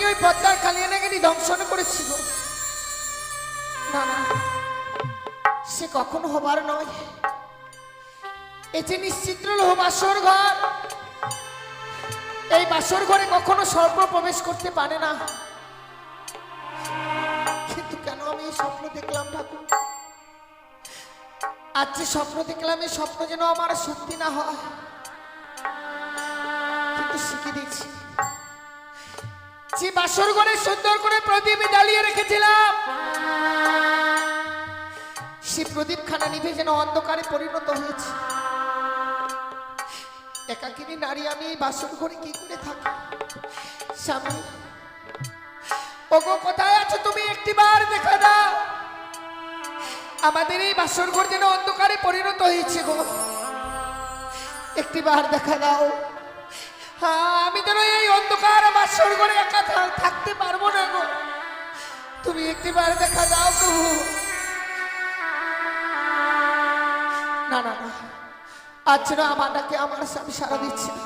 স্বামীকে ওই পদ্মার কালিয়ানাগিনী দংশন করেছিল। না না, সে কখনো হবার নয়। এ যে নিশ্চিত্র লোহ বাসর ঘর, এই বাসর ঘরে কখনো সর্প প্রবেশ করতে পারে না। কিন্তু কেন আমি এই স্বপ্ন দেখলাম ঠাকুর? আজ যে স্বপ্ন দেখলাম, এই স্বপ্ন যেন আমার সত্যি না হয়। কিন্তু শিখে দিচ্ছি, যে বাসর ঘরে সুন্দর করে প্রদীপ জ্বালিয়ে রেখেছিলাম, সে প্রদীপ খানা নিভে যেন অন্ধকারে পরিণত হয়েছে। একাকিনী নারী আমি এই বাসর ঘরে কি করে থাকি? স্বামী, ওগো কোথায় আছো তুমি? একটিবার দেখা দাও। আমাদের এই বাসর ঘর যেন অন্ধকারে পরিণত হয়েছে গো, একটিবার দেখা দাও। হ্যাঁ, আমি যেন এই অন্ধকার বাসর ঘরে একা থাকতে পারবো না গো, তুমি একটিবার দেখা দাও প্রভু। না না না, আজ যেন আমার ডাকে আমার স্বামী সাড়া দিচ্ছে না।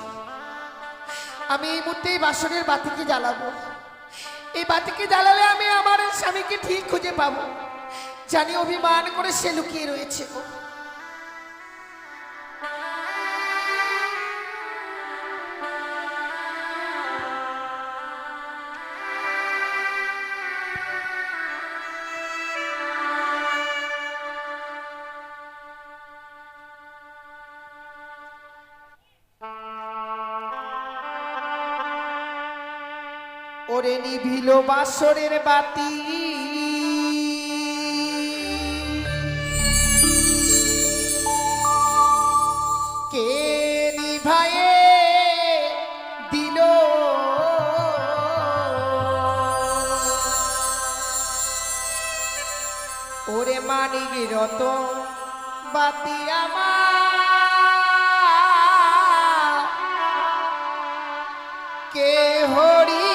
আমি এই মুহূর্তে এই বাসনের বাতিকে জ্বালাবো। এই বাতিকে জ্বালালে আমি আমার স্বামীকে ঠিক খুঁজে পাবো। জানি অভিমান করে সে লুকিয়ে রয়েছে গো। ওরে নিভিল বাসরের বাতি, কে নিভায়ে দিল? ওরে মানিক রতন বাতি আমার, কে হরি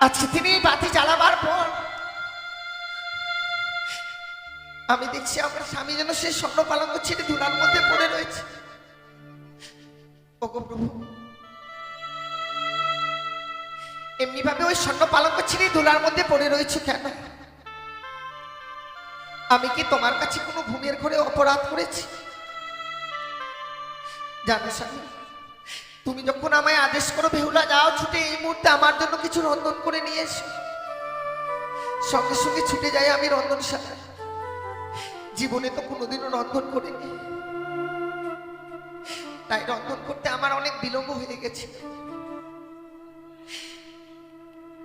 আজকে তিনি বাতি জ্বালাবার পর আমি দেখছি আমার স্বামী যেন সেই স্বর্ণ পালঙ্ক ছেড়ে ধুলার মধ্যে পড়ে রয়েছে। ওগো প্রভু, এমনি ভাবে ওই স্বর্ণ পালঙ্ক ছিঁড়ে ধুলার মধ্যে পড়ে রয়েছে কেন? আমি কি তোমার কাছে কোনো ঘুমের ঘরে অপরাধ করেছি? জানো স্বামী, তুমি যখন আমায় আদেশ করো বেহুলা যাও ছুটে এই মুহূর্তে আমার জন্য কিছু রন্ধন করে নিয়ে এসো, সঙ্গে সঙ্গে ছুটে যাই আমি রন্ধনশালায়। জীবনে তো কোনোদিনও রন্ধন করিনি, তাই রন্ধন করতে আমার অনেক বিলম্ব হয়ে গেছে।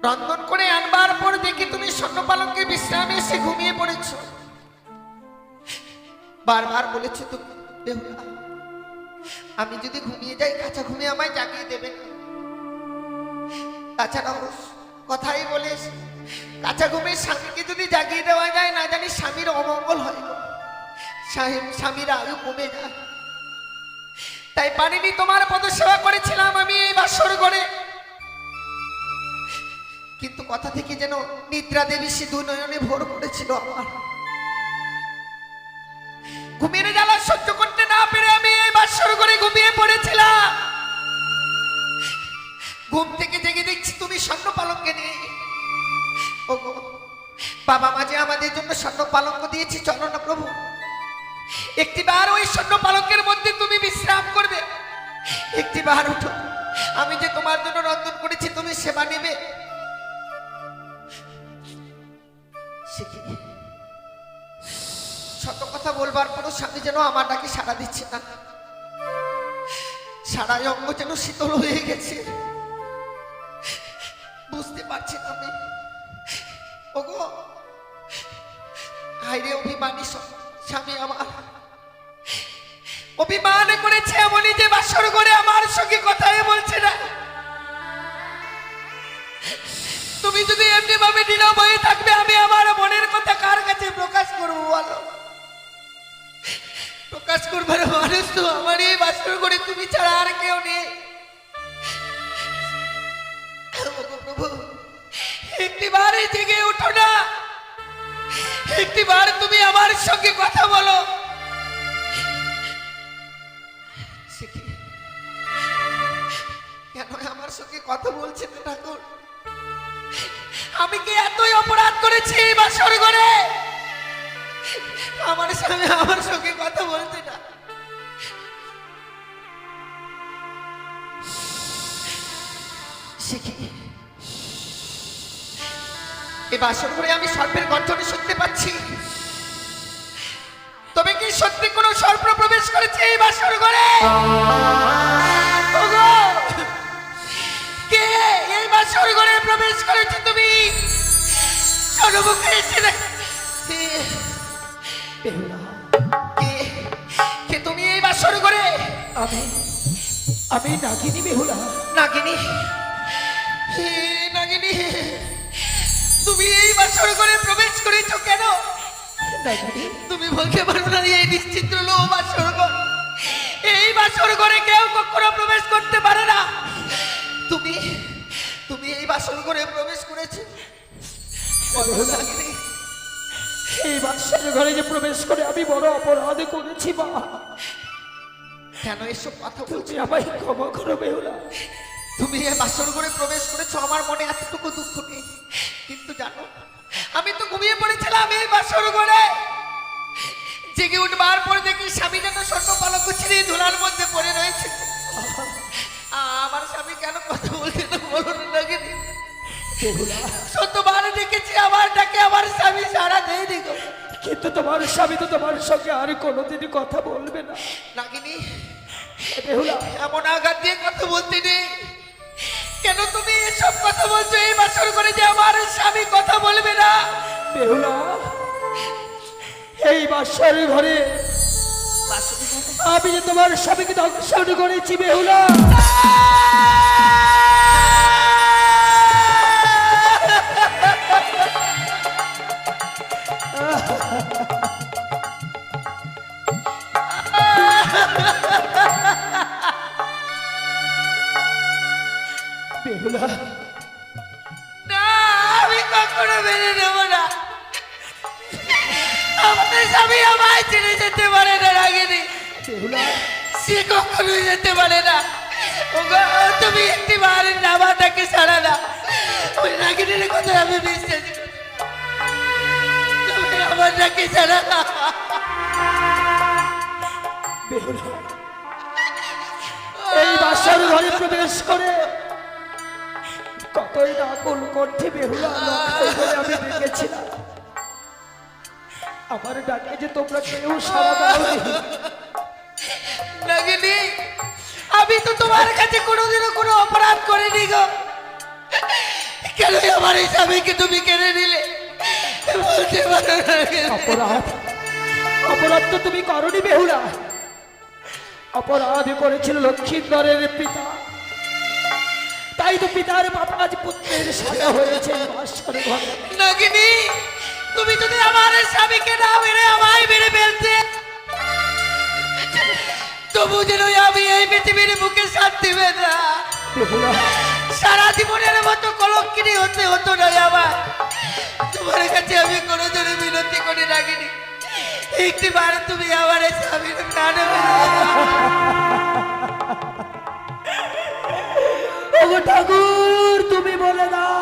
রন্ধন করে আনবার পর দেখি তুমি স্বর্ণ পালঙ্কে বিশ্রামে এসে ঘুমিয়ে পড়েছ। বারবার বলেছো তুমি বেহুলা, আমি যদি ঘুমিয়ে যাই কাঁচা ঘুমে আমায় জাগিয়ে দেবে না। তাছাড়াও কথাই বলে কাঁচা ঘুমে স্বামীকে যদি জাগিয়ে দেওয়া যায় না জানি স্বামীর অমঙ্গল হয়, স্বামীর আয়ু কমে যায়। তাই পারিনি, তোমার পদসেবা করেছিলাম আমি এই বাসর ঘরে, কিন্তু কথা থেকে যেন নিদ্রা দেবী সে দু নয়নে ভোর করেছিল আমার। ঘুমিয়ে জ্বালা সহ্য করতে না পেরে আমি এই বাসর ঘরে ঘুমিয়ে পড়েছিলাম। ঘুম থেকে জেগে দেখছি তুমি স্বর্ণ পালঙ্কে নিয়ে। ওগো বাবা মাঝে আমাদের জন্য স্বর্ণ পালঙ্ক দিয়েছি, চলো না প্রভু একটিবার ওই স্বর্ণ পালঙ্কের মধ্যে তুমি বিশ্রাম করবে। একটিবার উঠো, আমি যে তোমার জন্য রন্ধন করেছি তুমি সেবা নেবে। শত কথা বলবার পরও স্বামী যেন আমার ডাকে সাড়া দিচ্ছে না, সারা অঙ্গ যেন শীতল হয়ে গেছে, বুঝতে পারছি না আমি। ওগো হায়রে অভিমানী স্বামী আমার, অভিমান করেছে এমনই যে বাসর করে আমার সঙ্গে কথাই বলছে না। তুমি যদি এমনি ভাবে নীরব হয়ে থাকবে আমি আমার মনের কথা কার কাছে প্রকাশ করবো বলো? প্রকাশ করবার মানুষ তো আমার এই বাসর করে তুমি ছাড়া আর কেউ নেই। একটিবার জেগে উঠো না, একটিবার তুমি আমার সঙ্গে কথা বলো। কেন আমার সঙ্গে কথা বলছে না ঠাকুর? আমি কি এতই অপরাধ করেছি এই বাসর ঘরে? আমার স্বামী আমার সঙ্গে কথা বলছে না। এই বাসর ঘরে আমি সর্পের গর্জনে শুনতে পাচ্ছি, তবে কি সত্যি কোনো সর্প প্রবেশ করেছে এই বাসর ঘরে? কে এই বাসর ঘরে প্রবেশ করেছে? তুমি সর্বমুখে এসে কে তুমি এই বাসর ঘরে? আমি নাগিনী বেহুলা। নাগিনী? নাগিনী তুমি এই বাসর ঘরে প্রবেশ করেছো কেন? তুমি বলতে পারো না এই নিশ্চিত লো বাসর ঘর, এই বাসর ঘরে কেউ কখনো প্রবেশ করতে পারে না। তুমি তুমি এই বাসর ঘরে প্রবেশ করেছো? এই বাসর ঘরে যে প্রবেশ করে আমি বড় অপরাধ করেছি মা। কেন এসব কথা বলছি? আমায় ক্ষমা করো বেহুলা। তুমি এই বাসর ঘরে প্রবেশ করেছো আমার মনে এতটুকু দুঃখ নেই, কিন্তু জানো আমি তো ঘুমিয়ে পড়েছিলাম এই বাসর ঘরে। জেগে উঠবার পরে দেখি স্বামী যেন স্বর্ণ পালঙ্ক ছিঁড়ে ধুলার মধ্যে পড়ে রয়েছে। আমার স্বামী কেন কথা বলছে না বলো না? শতবার দেখেছি আমার ডাকে আমার স্বামী সারা দেয়নি গো। কিন্তু তোমার স্বামী তো তোমার সঙ্গে আর কোনোদিনই কথা বলবে না। নাগিনী বেহুলা, এমন আঘাত দিয়ে কথা বলতে নেই। কেন তুমি এসব কথা বলছো এই বাসর করে যে আমার স্বামী কথা বলবে না? বেহুলা, এই বাসর ঘরে আমি যে তোমার স্বামীকে দর্শন করেছি বেহুলা। বেহুলা, না আমি কখনো মেনে নেব না। আমাদের স্বামী আমায় ছেড়ে যেতে পারে না। রাগিনী বেহুলা, সে কখনো যেতে পারে না। ওগো, তুমি একটিবার নামাটাকে ছাড়া না, ওই নাগিনের কথা আমি বিশ্বাস করি। তুমি আমারটাকে ছাড়া না। বেহুলা, এই বাসার ঘরে প্রবেশ করে কতই না কুল কণ্ঠে বেহুলা লক্ষ্য করে আমি ডেকেছিলাম। আমার ডাকে যে তোমরা কেউ সারা দাওনি। নাগিনী, আমি তো তোমার কাছে কোনোদিনও কোনো অপরাধ করিনি গো। কেন আমার এই স্বামীকে তুমি কেড়ে নিলে বলতে পারো না? অপরাধ অপরাধ তো তুমি করনি বেহুলা, অপরাধ করেছিল লক্ষ্মীন্দরের পিতা। তাই তো পিতার বাবা আজ পুত্রের সাজা হয়েছে এই বাসার ঘরে। নাগিনী, তুমি যদি আমার স্বামীকে না মেরে আমায় মেরে ফেলতে, তবু যেন আমি এই পৃথিবীর বুকে শান্তি পেতা। বেহুলা, সারা জীবনের মতো কলঙ্কিনী হতে হতো না আমার। তোমার কাছে আমি কোনোদিনও বিনতি করে রাখিনি, একটিবার তুমি আমার এই স্বামীর প্রাণ ওগো ঠাকুর, তুমি বলে দাও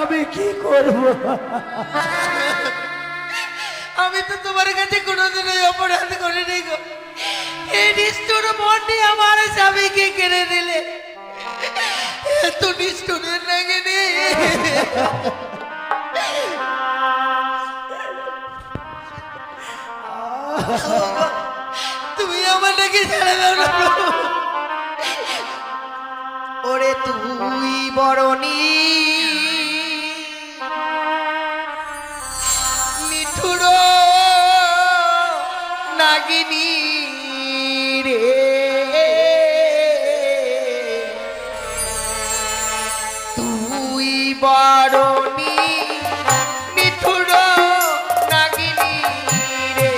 আমি কি করব? আমি তো তোমার কাছে কোনোদিনই অপরাধ করিনি গো। এই নিষ্ঠুর মন নিয়ে আমার স্বামীকে কেড়ে দিলে, এত নিষ্ঠুরের নাগিনী। তুমি আমার নাকি ছেড়ে দাও না। ওরে তুই বরণী মিঠুর নাগিনী রে, তুই বরণী মিঠুর নাগিনী রে।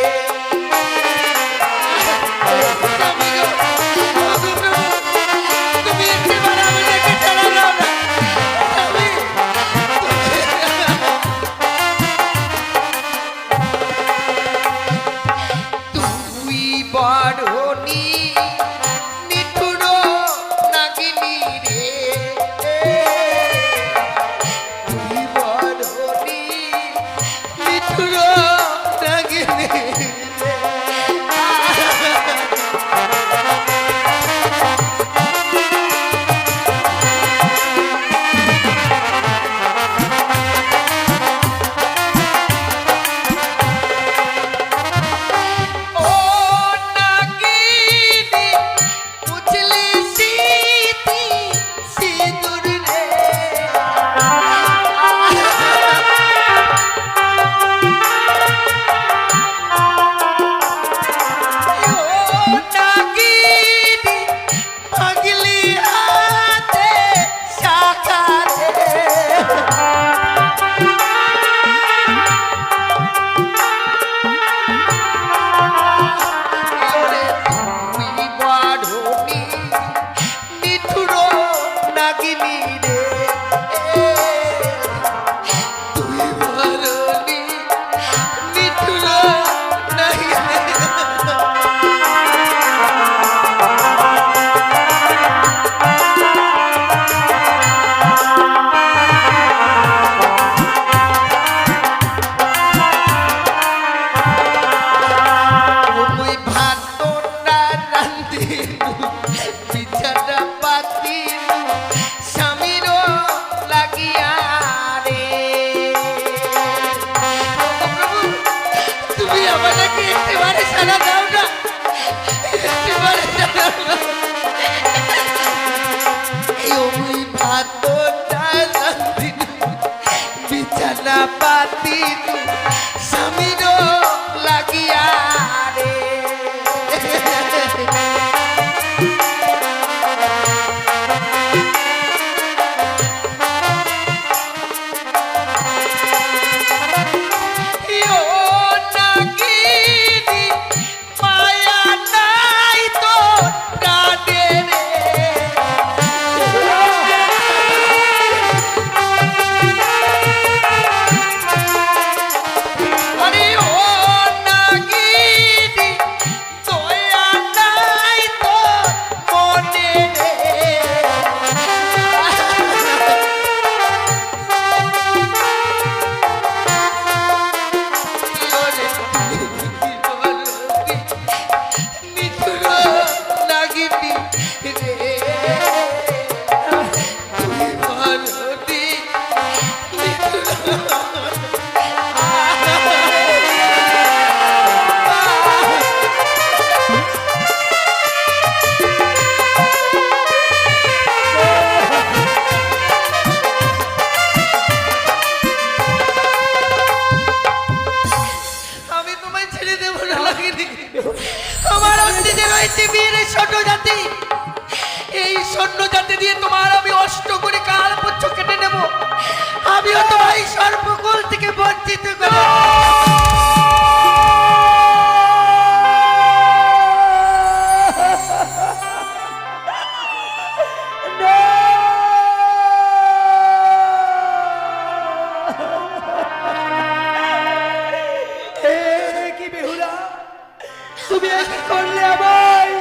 তুমি একটিবার আমাকে ছাড়া দাও না। তুই বরণী মিঠুর নাগিনী রে, তুই বরণী মিঠুর নাগিনী রে। ও নাগিনী জাতি, এই সৈন্য জাতি দিয়ে তোমার আমি অষ্ট করে কাল পুচ্ছ কেটে নেব। আমিও তোমার এই সর্বকুল থেকে বঞ্চিত করব। কি বেহুলা, তুমি কি করলে আমায়?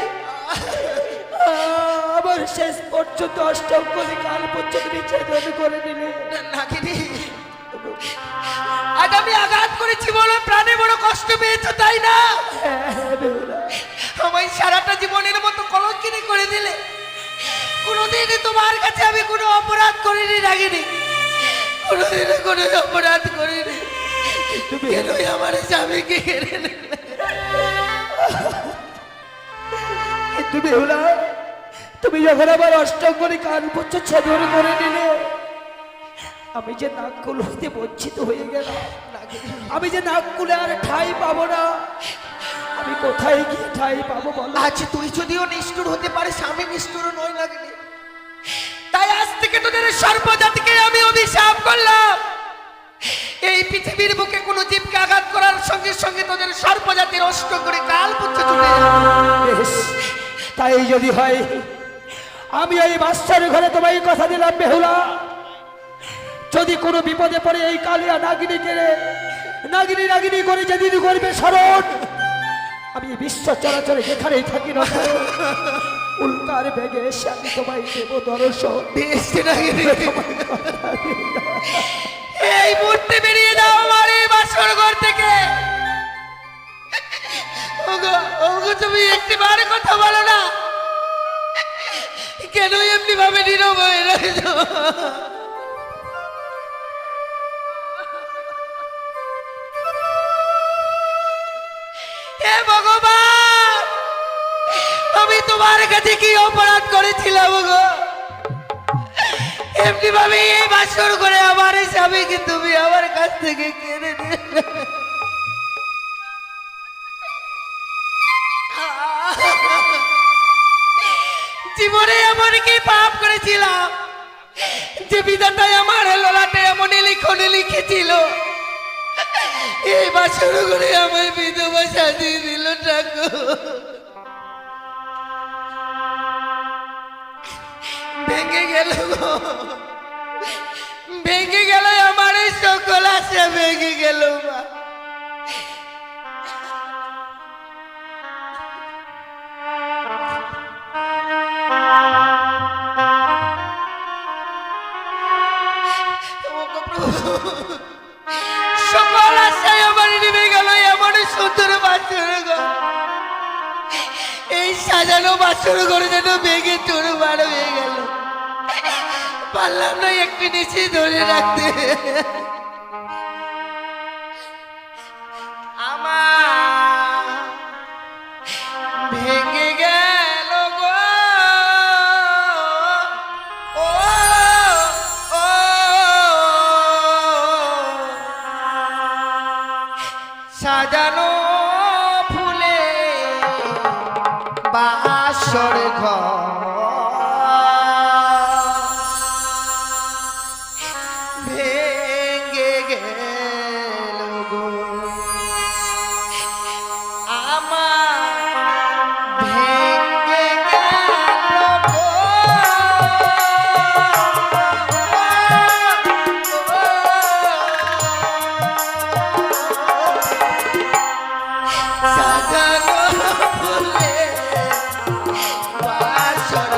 আমার শেষ পর্যন্ত অষ্টম করে কাল পর্যন্ত বিচ্ছেদন করে দিলে। নাগিনী, আজ আমি আঘাত করেছি বলে প্রাণে বড় কষ্ট পেয়েছো, তাই না? আমায় সারাটা জীবনের মতো কলঙ্কিনী করে দিলে। কোনোদিন তোমার কাছে আমি কোনো অপরাধ করিনি নাগিনী, কোনোদিন কোনো অপরাধ করিনি। তুমি কেনই আমার স্বামীকে কেড়ে নিলে? কিন্তু বেহুলা, তুমি যখন আবার অষ্টম করে কাল পর্যন্ত ছেদন করে নিলে, আমি যে নাককুল হইতে বঞ্চিত হয়ে গেলাম। আমি যে নাককুলে আর ঠাই পাবো না, আমি কোথায় গিয়ে ঠাই পাবো বলো? আজ তুই যদিও নিষ্ঠুর হতে পারিস, আমি নিষ্ঠুর নই নাগিনী। তাই আজ থেকে তোদের সর্বজাতিকে আমি অভিশাপ করলাম। এই পৃথিবীর বুকে কোনো জীবকে আঘাত করার সঙ্গে সঙ্গে তোদের সর্বজাতির অষ্ট করে কাল পুচ্ছ চলে যাবে। বেশ, তাই যদি হয়, আমি এই বাচ্চার ঘরে তোমায় কথা দিলাম বেহুলা, যদি কোনো বিপদে পড়ে এই কালিয়া নাগিনীকে নাগিনী নাগিনী করে যেদিন করবে স্মরণ, আমি বিশ্ব চরাচরে যেখানেই থাকি না উল্কার বেগে এসে আমি তোমায় দেব দর্শন। এই মুহূর্তে বেরিয়ে দাও আমার এই বাসর ঘর থেকে। ওগো ওগো, তুমি একটিবার কথা বলো না, কেন এমনি ভাবে নীরব হয়ে রয়েছো? হে ভগবান, আমি তোমার কাছে কি অপরাধ করেছিলাম গো? এমনি ভাবে এই বাসর করে আমার স্বামীকে তুমি আমার কাছ থেকে কেড়ে নিলে। জীবনে এমন কি পাপ করেছিলাম যে বিধাতায় আমার ললাটে এমন লিখন লিখেছিল? এই বাসর করে আমার বিধবা সাজিয়ে দিল ঠাকুর। ভেঙে গেল গো, ভেঙে গেল আমার এই সকল আশা, ভেঙে গেল মা। সকল আশায় আমার নেমে গেল এমন সুন্দর বাসর ঘর। এই সাজানো বাসর ঘরে যেন ভেঙে চুরমার হয়ে গেল। পারলাম না একটু নিচে ধরে রাখতে। আমার ভেঙে গেল গো, ও ও সাজানো ফুলে বাসর ঘর। ভেঙে গেল গো আমার, ভেঙে গেল গো। সাজানো ফুলে বাসর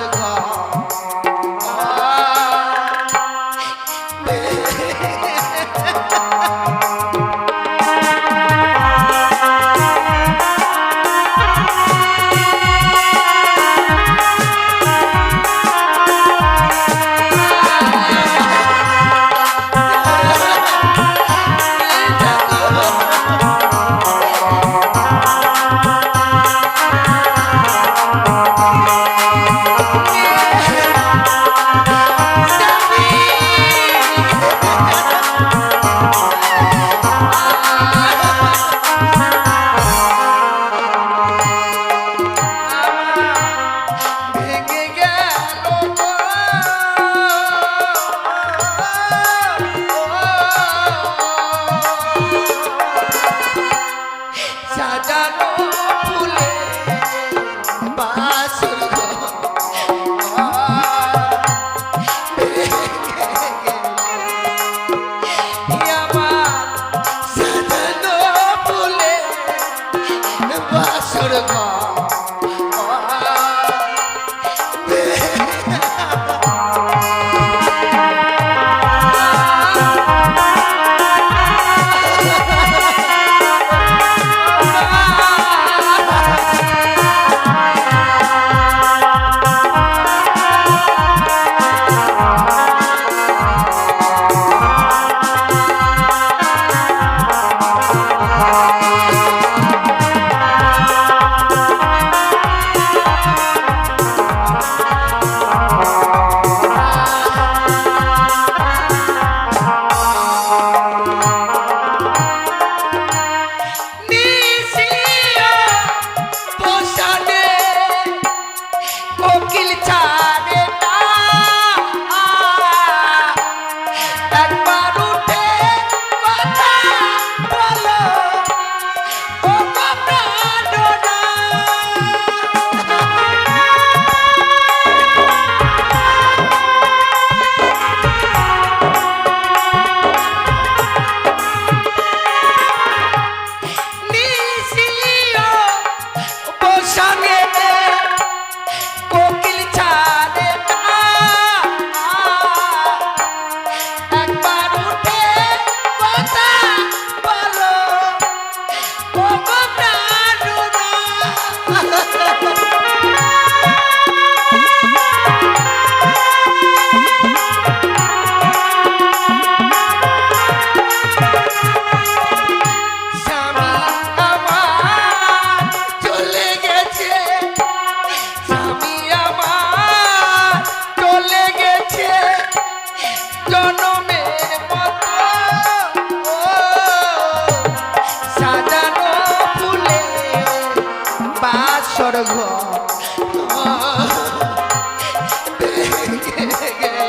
ভেঙে গেল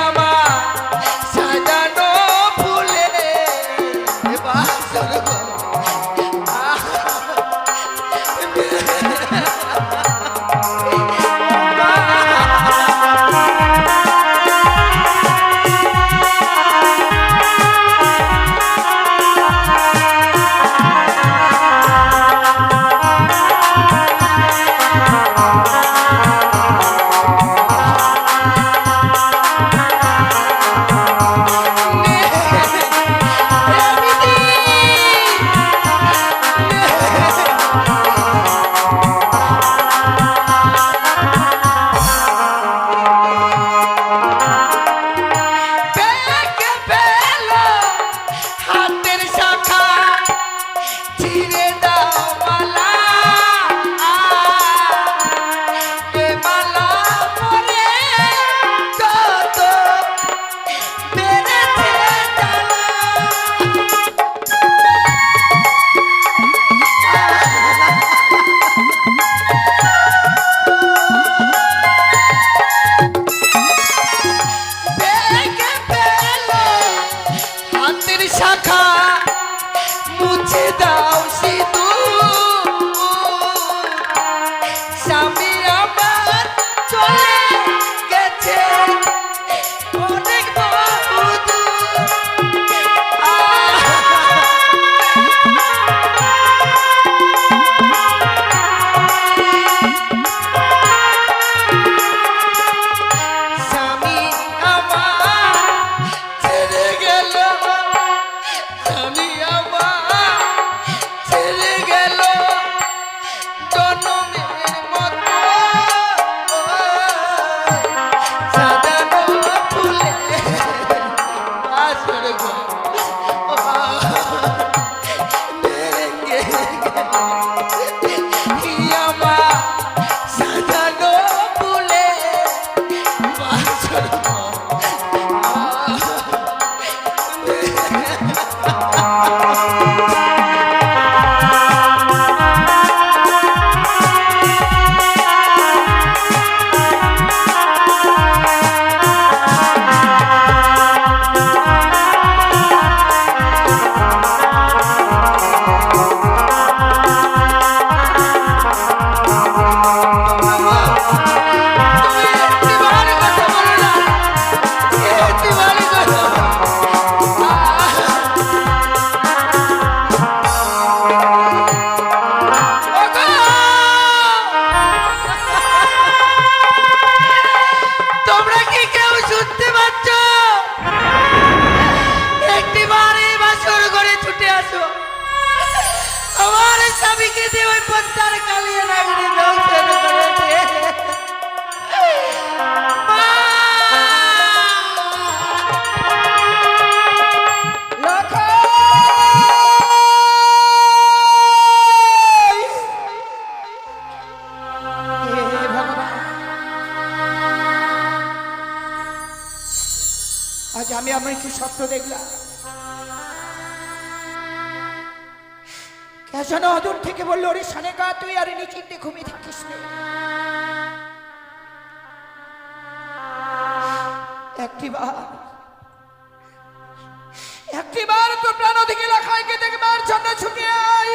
আমার সাজানো ফুলে বাসর ঘর। শাখা মুছে দাও সিঁদুর স্বামী আমার চলে গেছে অনেক বহুদূর। স্বামী আমার ছেড়ে গেল, স্বামী আমার ছেড়ে গেল জনমের মতো সাজানো ফুলে বাসর ঘর ভেঙে গেল আমার সাজানো ফুলে বাসর ঘর। তোমরা কি কেউ শুনতে পাচ্ছ? একটিবার এই বাসর ঘরে ছুটে আসো, আমার স্বামীকে দিয়ে ওই পদ্মার কালিয়া নাগরি দংশন করেছে। মা! লক্ষই! হে ভগবান, আজ আমি আমার কি স্বপ্ন দেখলাম? কেন অদূর থেকে বললো ওরে সানেকা তুই আর নিচিন্তে ঘুমিয়ে থাকিস নে। একটিবার তো প্রাণ দিকে লাখাইকে দেখবার জন্য ছুটে আই,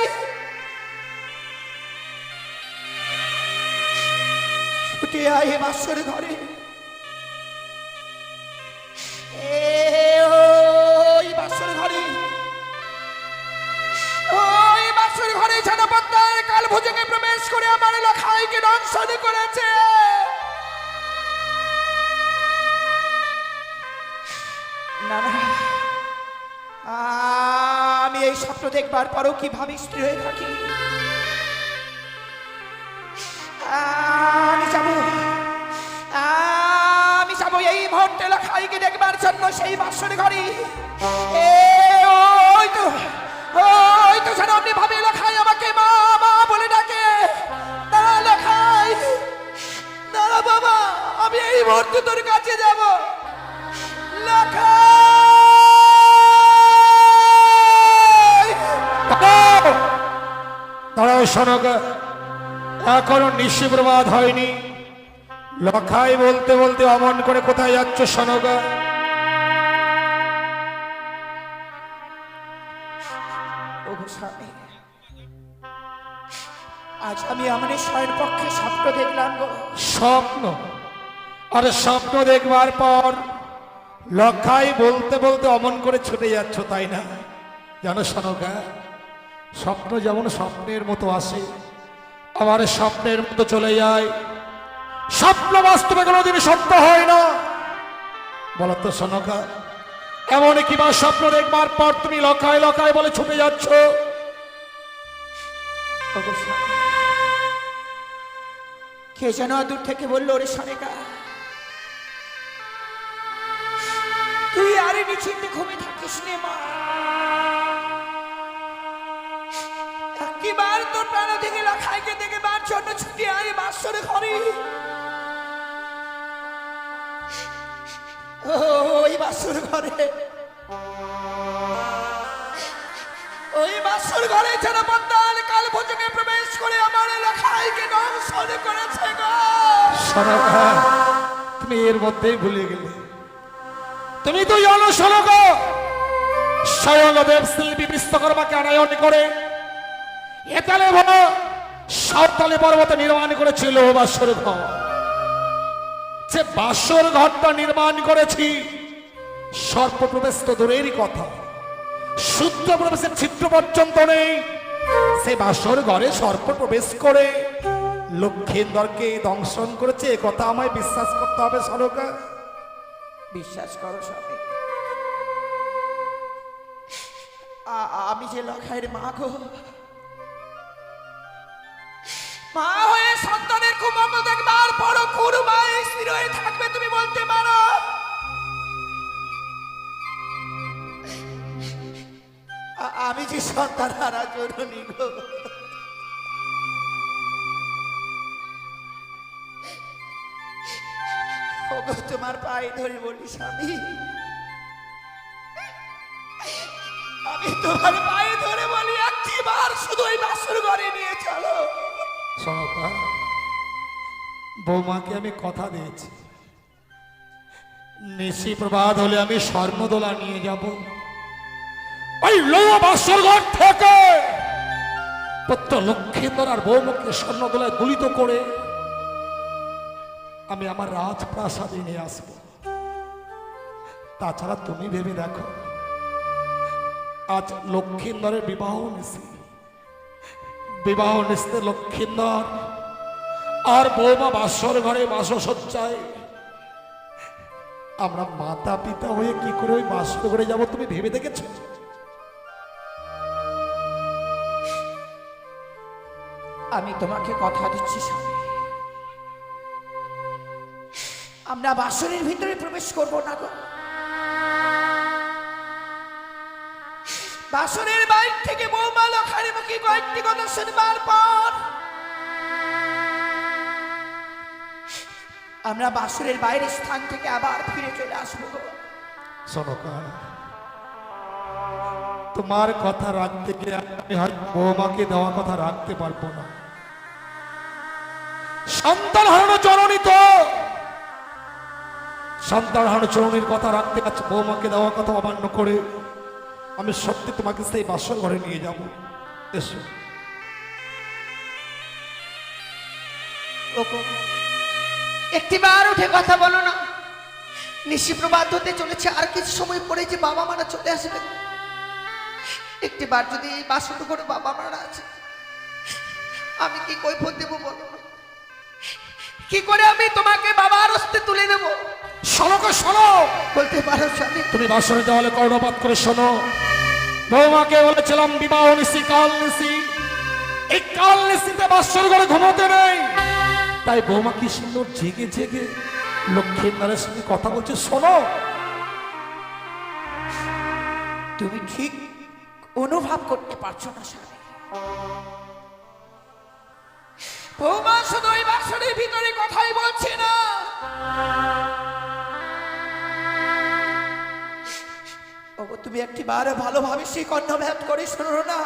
ছুটে আই বাসর ঘরে। ওই বাসর ঘরে, ওই বাসর ঘরে যেন পদ্মার কাল ভুজঙ্গে প্রবেশ করে আমার লাখাইকে দংশন করেছে। না না, আমি এই স্বপ্ন দেখবার পরও কিভাবে স্থির হয়ে থাকি? আমি যাবো এই মুহূর্তে লাখাইকে দেখবার জন্য সেই বাসর ঘরে। ওই তো যেন আপনি ভাবে লাখাই আমাকে মা মা বলে ডাকে। দাঁড়া লাখাই, দাঁড়া বাবা, আমি এই মুহূর্তে তোর কাছে যাব। লাখাই! দাঁড়াও শোনক, এখনো নিশি প্রবাদ হয়নি। লখাই বলতে বলতে অমন করে কোথায় যাচ্ছ সনকা? ওগো স্বামী, আজ আমি আমার স্বয়ের পক্ষে স্বপ্ন দেখলাম গো। স্বপ্ন? আর স্বপ্ন দেখবার পর লখাই বলতে বলতে অমন করে ছুটে যাচ্ছ, তাই না? জানো সনকা, স্বপ্ন যেমন স্বপ্নের মতো আসে, আমার স্বপ্নের মতো চলে যায়। স্বপ্ন বাস্তবে কোনোদিন সত্য হয় না। বলতো সনকা, এমন কিবা স্বপ্ন দেখবার পর তুমি লখাই লখাই বলে ছুটে যাচ্ছ? ওগো স্বামী, কে যেন দূর থেকে বললো, ওরে সনেকা, তুই আরে নিশ্চিন্তে ঘুমিয়ে থাকিস নে মা। একবার তোর প্রাণ থেকে লখাইকে দেখবার জন্য ছুটি আয় বাসরে ঘরে। ওই বাসর ঘরে, ওই বাসর ঘরে যেন বন্দাল কাল ভোজনে প্রবেশ করে আমার লখাইকে দংশন করেছে গো। সনকা, তুমি এর মধ্যেই ভুলে গেলে। তুমি তো জানো সনকা, স্বয়ং দেবশিল্পী বিশ্বকর্মাকে আনায়ন করে এতালে ভালো সাঁওতালি পর্বত নির্মাণ করেছিল বাসর ঘর। যে বাসর ঘরটা নির্মাণ করেছি, সর্প প্রবেশ তো দূরেরই কথা, সূত্র প্রবেশের ছিদ্র পর্যন্ত নেই। সে বাসর ঘরে সর্প প্রবেশ করে লক্ষেন্দরকে দংশন করেছে, এ কথা আমায় বিশ্বাস করতে হবে সনকা। বিশ্বাস করো স্বামী, আমি যে লখাইয়ের মা গো, মা হয়ে সন্তানের কুমঙ্গল দেখবার বড় কুরু মা স্থির হয়ে থাকবে তুমি বলতে পারো? আমি যে সন্তান হারা জননী গো, ওগো তোমার পায়ে ধরে বলি স্বামী, আমি তোমার পায়ে ধরে বলি একটিবার শুধু ওই বাসর ঘরে নিয়ে চলো। সনকা, বৌমাকে আমি কথা দিয়েছি, নিশি প্রবাদ হলে আমি স্বর্ণদোলা নিয়ে যাব। ওই লৌহ বাসর ঘর থেকে পুত্র লক্ষেন্দর আর বৌমাকে স্বর্ণদোলায় দুলিত করে আমি আমার রাজপ্রাসাদে নিয়ে আসবো। তাছাড়া তুমি ভেবে দেখো, আজ লক্ষেন্দরের বিবাহ নিশি, বিবাহ নিশিতে লক্ষেন্দর আর বৌমা বাসর ঘরে বাসসজ্জায়, আমরা মাতা পিতা হয়ে কি করে ওই বাসর ঘরে যাবো তুমি ভেবে দেখেছ? আমি তোমাকে কথা দিচ্ছি স্বামী, আমরা বাসনের ভিতরে প্রবেশ করব না গো। বাসনের বাইরে থেকে বৌমা লখাইয়ের মুখে কয়েকটি কথা শুনবার পর আমরা বাসনের বাইরের স্থান থেকে আবার ফিরে চলে আসবো গো। সনকা, তোমার কথা রাখতে গিয়ে আমি হয়তো বৌমাকে দেওয়া কথা রাখতে পারবো না। সন্তান হারানো জননী তো, সন্তান হারানো জননীর কথা রাখতে গেছে, বৌমাকে দেওয়া কথা অমান্য করে আমি সত্যি তোমাকে সেই বাসর ঘরে নিয়ে যাব। এসো। একটিবার উঠে কথা বলো না, নিশি প্রবাদ হতে চলেছে, আর কিছু সময় পরে যে বাবা মারা চলে আসবে। একটিবার যদি এই বাসর ঘরে বাবা মারা আছে, আমি কি কৈফত দেব বলো না? কি করে আমি তোমাকে বাবার হস্তে তুলে নেব? সনকা শোনো, বলতে পারো স্বামী? তুমি বাসরে দেওয়ালে কর্ণপাত করে শোনো। বৌমাকে বলেছিলাম বিবাহ নিশি কাল নিশি, এই কাল নিশিতে বাসর ঘরে ঘুমোতে নেই। তাই বৌমা কি সুন্দর জেগে জেগে লক্ষ্মীনারের সঙ্গে কথা বলছে, শোনো। তুমি ঠিক অনুভব করতে পারছো না স্বামী, বৌমা শুধু ওই বাসনের ভিতরে কথাই বলছে না, ওগো তুমি একটিবার ভালোভাবে সেই কর্ণভেদ করে শোনো না,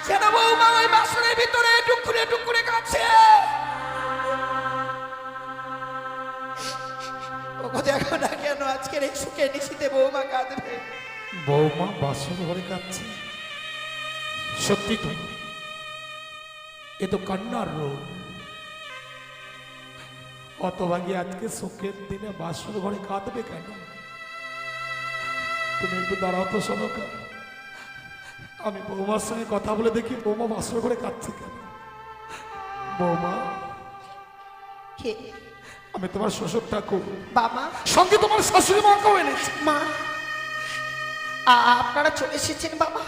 যেন বৌমা ওই বাসনের ভিতরে সে নিশিতে বৌমা কাঁদবে। বৌমা বাসর ঘরে কাঁদছে? সত্যি তো, এ তো কান্নার রোগ। হতভাগী আজকে শোকের দিনে বাসর ঘরে কাঁদবে কেন? তুমি একটু দাঁড়াও তো সনকা, আমি বৌমার সঙ্গে কথা বলে দেখি বৌমা বাসর ঘরে কাঁদছে কেন। বৌমা, কে? আমি তোমার শ্বশুর ঠাকুর, বাবা, সঙ্গে তোমার শাশুড়ি মাকেও এনেছি। মা, আপনারা চলে এসেছেন বাবা?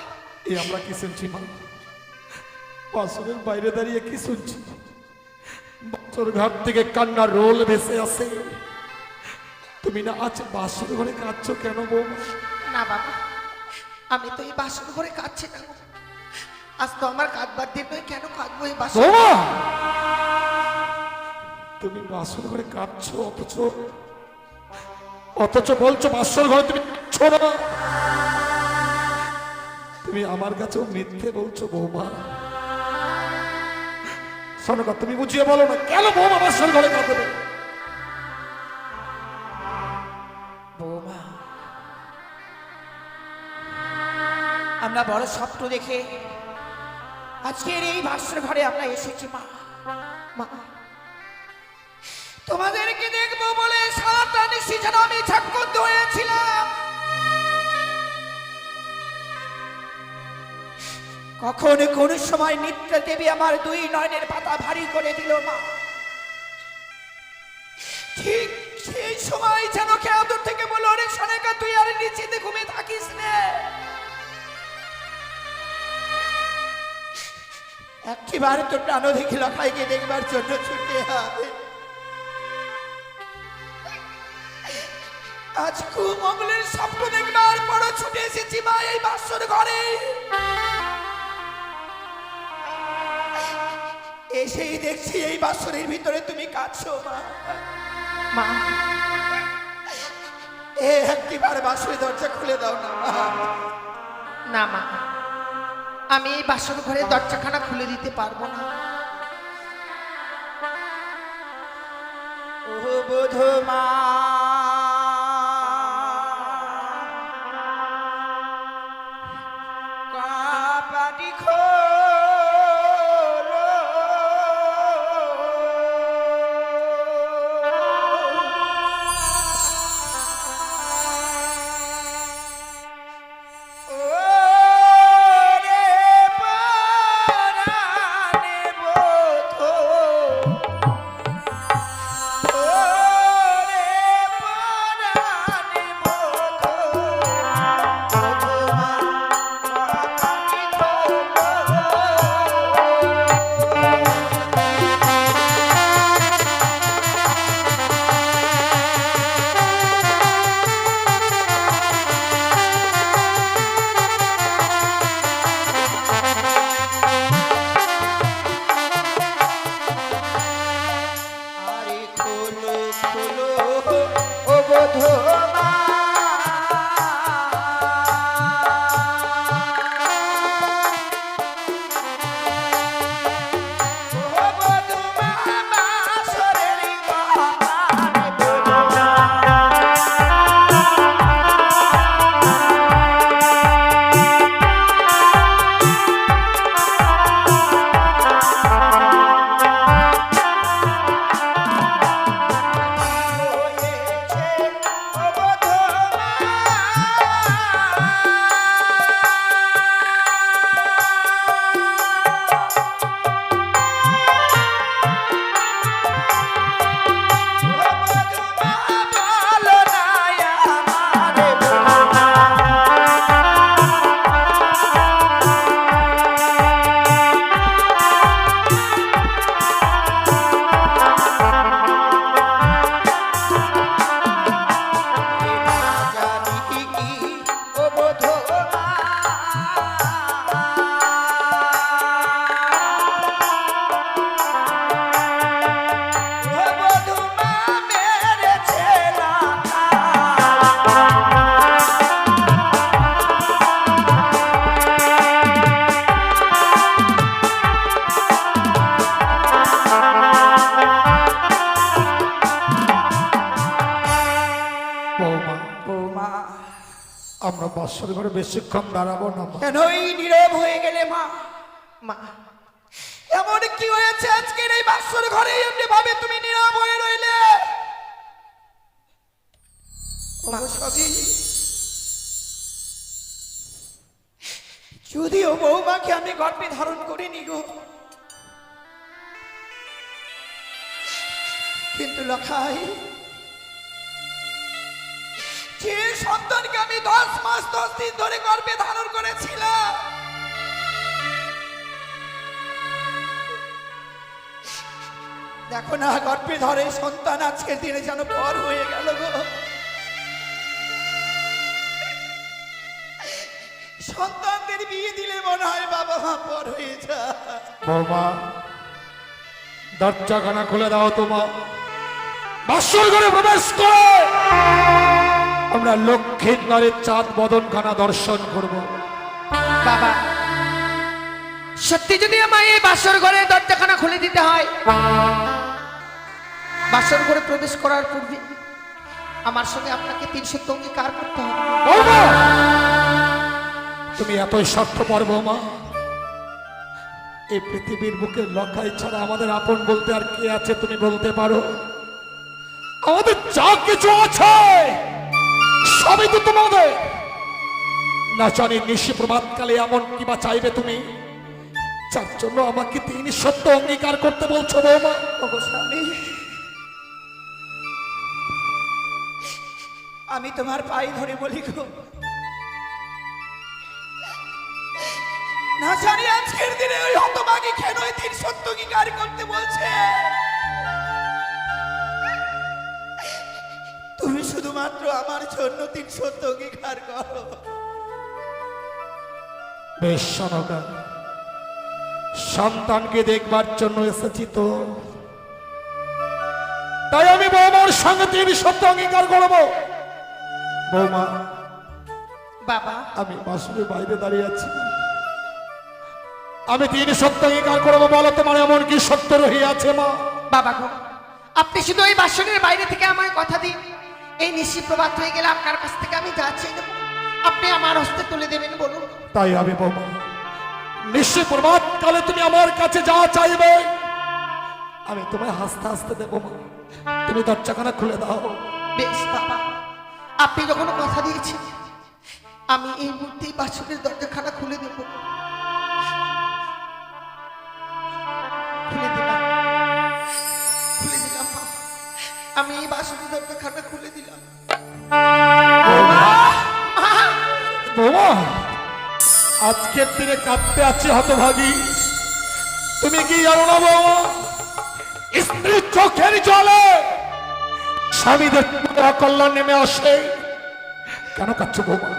এই আমরা কি শুনছি মা? বাসরের বাইরে দাঁড়িয়ে কি শুনছি? বাসর ঘাট থেকে কান্নার রোল ভেসে আসে। তুমি না আজ বাসর ঘরে কাঁদছো কেন বৌমা? না বাবা, আমি তো এই বাসন ঘরে কাঁদছি না গো। আজ তো আমার কাঁদবার দিন নয়, কেন কাঁদবো এই বাসন? বৌমা, তুমি বাসর ঘরে কাঁদছো অথচ বলছো বাসর ঘরে তুমি কাঁদছো না। তুমি আমার কাছেও মিথ্যে বলছো বৌমা। সনকা, তুমি বুঝিয়ে বলো না কেন বৌমা বাসর ঘরে কাঁদবে? বৌমা, আমরা বড় স্বপ্ন দেখে আজকের এই ভাস্কর ঘরে আমরা এসেছি মা। মা, তোমাদেরকে দেখবো বলে সারাটা নিশি যেন আমি ঝাক্কুন্দ হয়েছিলাম। কখন কোন সময় নিদ্রা দেবী আমার দুই নয়নের পাতা ভারী করে দিল মা। ঠিক সেই সময় যেন কেউ দূর থেকে বললো, অনেক সনেকা তুই আর নিচেতে ঘুমিয়ে থাকিস না। একেবারে তো প্রাণধিক লখাইকে দেখবার জন্য ছুটে আয়। আজ কুমঙ্গলের স্বপ্ন দেখবার পর ছুটে এসেছি মা এই বাসর ঘরে। এসেই দেখছি এই বাসরের ভিতরে তুমি কাঁদছো মা। মা, একবার বাসরের দরজা খুলে দাও না মা। না মা, আমি এই বাসর ঘরের দরজাখানা খুলে দিতে পারবো না। ও বোধো মা, কাপাটি খোলো, ও রে পরাণে বোধো, ও রে বাসর ঘরে বেশিক্ষণ দাঁড়াবো না মা। কেন এই নীরব হয়ে গেলে মা? মা, এমন কি হয়েছে আজকের এই বাসর ঘরে এমনি ভাবে তুমি নীরব হয়ে রইলে? মা, সবই যদিও বৌমাকে আমি গর্ভে ধারণ করিনি গো, কিন্তু লখাই যে সন্তানকে আমি 10 মাস 10 দিন ধরে গর্ভে ধারণ করেছিলাম, দেখো না গর্ভে ধরে সন্তান আজকের দিনে যেন পর হয়ে গেল গো। সন্তানদের বিয়ে দিলে মনে হয় বাবা মা পর হয়ে যায়। বৌমা, দরজাখানা খুলে দাও তোমা, বাসর ঘরে প্রবেশ করে আমরা লক্ষ্মীর নারীর চাঁদ বদনখানা দর্শন করব। বাবা, সত্যি যদি আমায় এই বাসর ঘরে দরজাখানা খুলে দিতে হয়, বাসর ঘরে প্রবেশ করার পূর্বে আমার সঙ্গে আপনাকে 3 সত্য অঙ্গীকার করতে হবে। বৌমা, তুমি এতই স্বার্থপর বৌমা। এই পৃথিবীর বুকে লখাই ছাড়া আমাদের আপন বলতে আর কে আছে তুমি বলতে পারো? আমাদের যা কিছু আছে সবই তো তোমাদের। না জানি নিশি প্রভাতকালে এমন কিবা চাইবে তুমি, যার জন্য আমাকে 3 সত্য অঙ্গীকার করতে বলছো বৌমা? ওগো স্বামী, আমি তোমার পায়ে ধরে বলি গো, না জানি আজকের দিনে ওই হতভাগী কেন 3 সত্য অঙ্গীকার করতে বলছে। তুমি শুধুমাত্র আমার জন্য 3 সত্য অঙ্গীকার করো। বেশ শোনকা, সন্তানকে দেখবার জন্য এসেছি তো, তাই আমি বৌমার সঙ্গে 3 সত্য অঙ্গীকার করবো। বৌমা, বাবা, আমি বাসুরের বাইরে দাঁড়িয়ে আছি, আমি 3 সত্য অঙ্গীকার করবো। বলো তোমার এমন কি সত্য রহিয়াছে মা? বাবা গো, আপনি শুধু ওই বাসনের বাইরে থেকে আমায় কথা দিন, এই নিশি প্রভাত হয়ে গেলে আপনার কাছ থেকে আমি যা চাই দেব আপনি আমার হস্তে তুলে দেবেন। বলুন। তাই আমি বৌমা, নিশ্চয় প্রভাত কালে তুমি আমার কাছে যা চাইবে আমি তোমায় হাসতে হাসতে দেবো মা। তুমি দরজাখানা খুলে দাও। বেশ বাবা, আপনি যখন কথা দিয়েছেন আমি এই মুহূর্তেই বাসনের দরজাখানা খুলে দেব। খুলে দিলাম, খুলে দিলাম মা। আমি এই বাসনের দরজাখানা খুলে দিলাম। বৌমা, আজকের দিনে কাঁদতে আছি হতভাগী। তুমি কি জানো না বৌমা, স্ত্রীর চোখের জলে স্বামীদের অকল্যাণ নেমে আসে। কেন কাঁদছো বৌমা?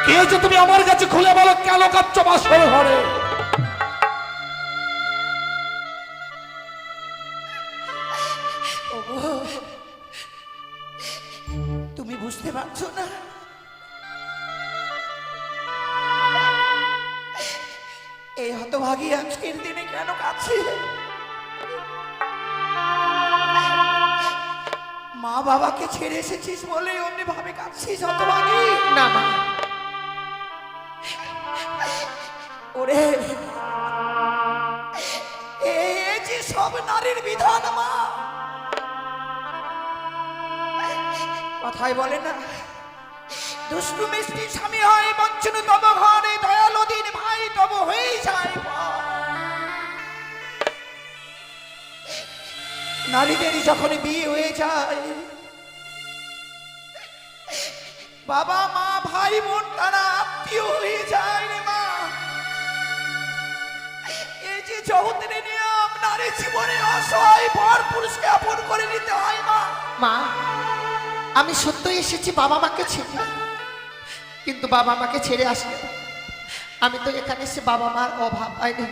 কে যে তুমি আমার কাছে খুলে বলো, কেন কাঁদছো বাসর ঘরে? ওগো, তুমি বুঝতে পারছো না এই হতভাগী আজকের দিনে কেন কাছে? মা বাবাকে ছেড়ে এসেছিস বলে অমনি ভাবে কাঁদছিস হতভাগী? না মা, ওরে এই যে সব নারীর বিধান মা, কথাই বলে না, দুষ্টু মিষ্টি স্বামী হয় বঞ্চন তব ঘরে, দয়ালু দিন ভাই তব হয়ে যায় পর। নারীদেরই যখন বিয়ে হয়ে যায়, বাবা মা ভাই বোন তারা আত্মীয় হয়ে যায় রে মা। এই যে যৌতুকের নিয়ম, নারী জীবনে অসহায় পর পুরুষকে আপন করে নিতে হয় মা। মা, আমি সত্যই এসেছি বাবা মাকে ছেড়ে, কিন্তু বাবা মাকে ছেড়ে আসলে আমি তো এখানে এসে বাবা মার অভাব পাইনি।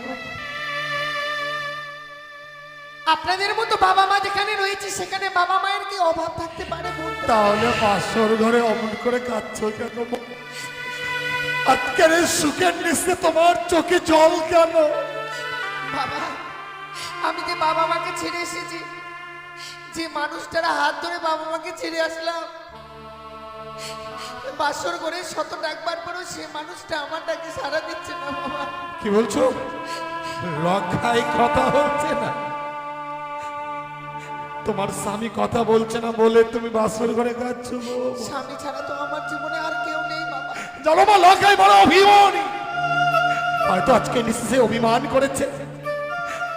আপনাদের মতো বাবা মা যেখানে রয়েছে সেখানে বাবা মায়ের কি অভাব থাকতে পারে? তাহলে বাসর ঘরে অমন করে কাঁদছো কেন? আজকের এই সুখের নিচে তোমার চোখে জল কেন? বাবা, আমি যে বাবা মাকে ছেড়ে এসেছি, যে মানুষটারা হাত ধরে বাবা মাকে ছেড়ে আসলাম, বাসর করে শত ডাকবার পরও সে মানুষটা আমার ডাকে সাড়া দিচ্ছে না বাবা। কি বলছো? লখাই কথা বলছে না? তোমার স্বামী কথা বলছে না বলে তুমি বাসর ঘরে কাঁদছ? স্বামী ছাড়া তো আমার জীবনে আর কেউ নেই বাবা। জানো মা, লখাই বড় অভিমানী। হয়তো আজকে নিশ্চয়ই অভিমান করেছে।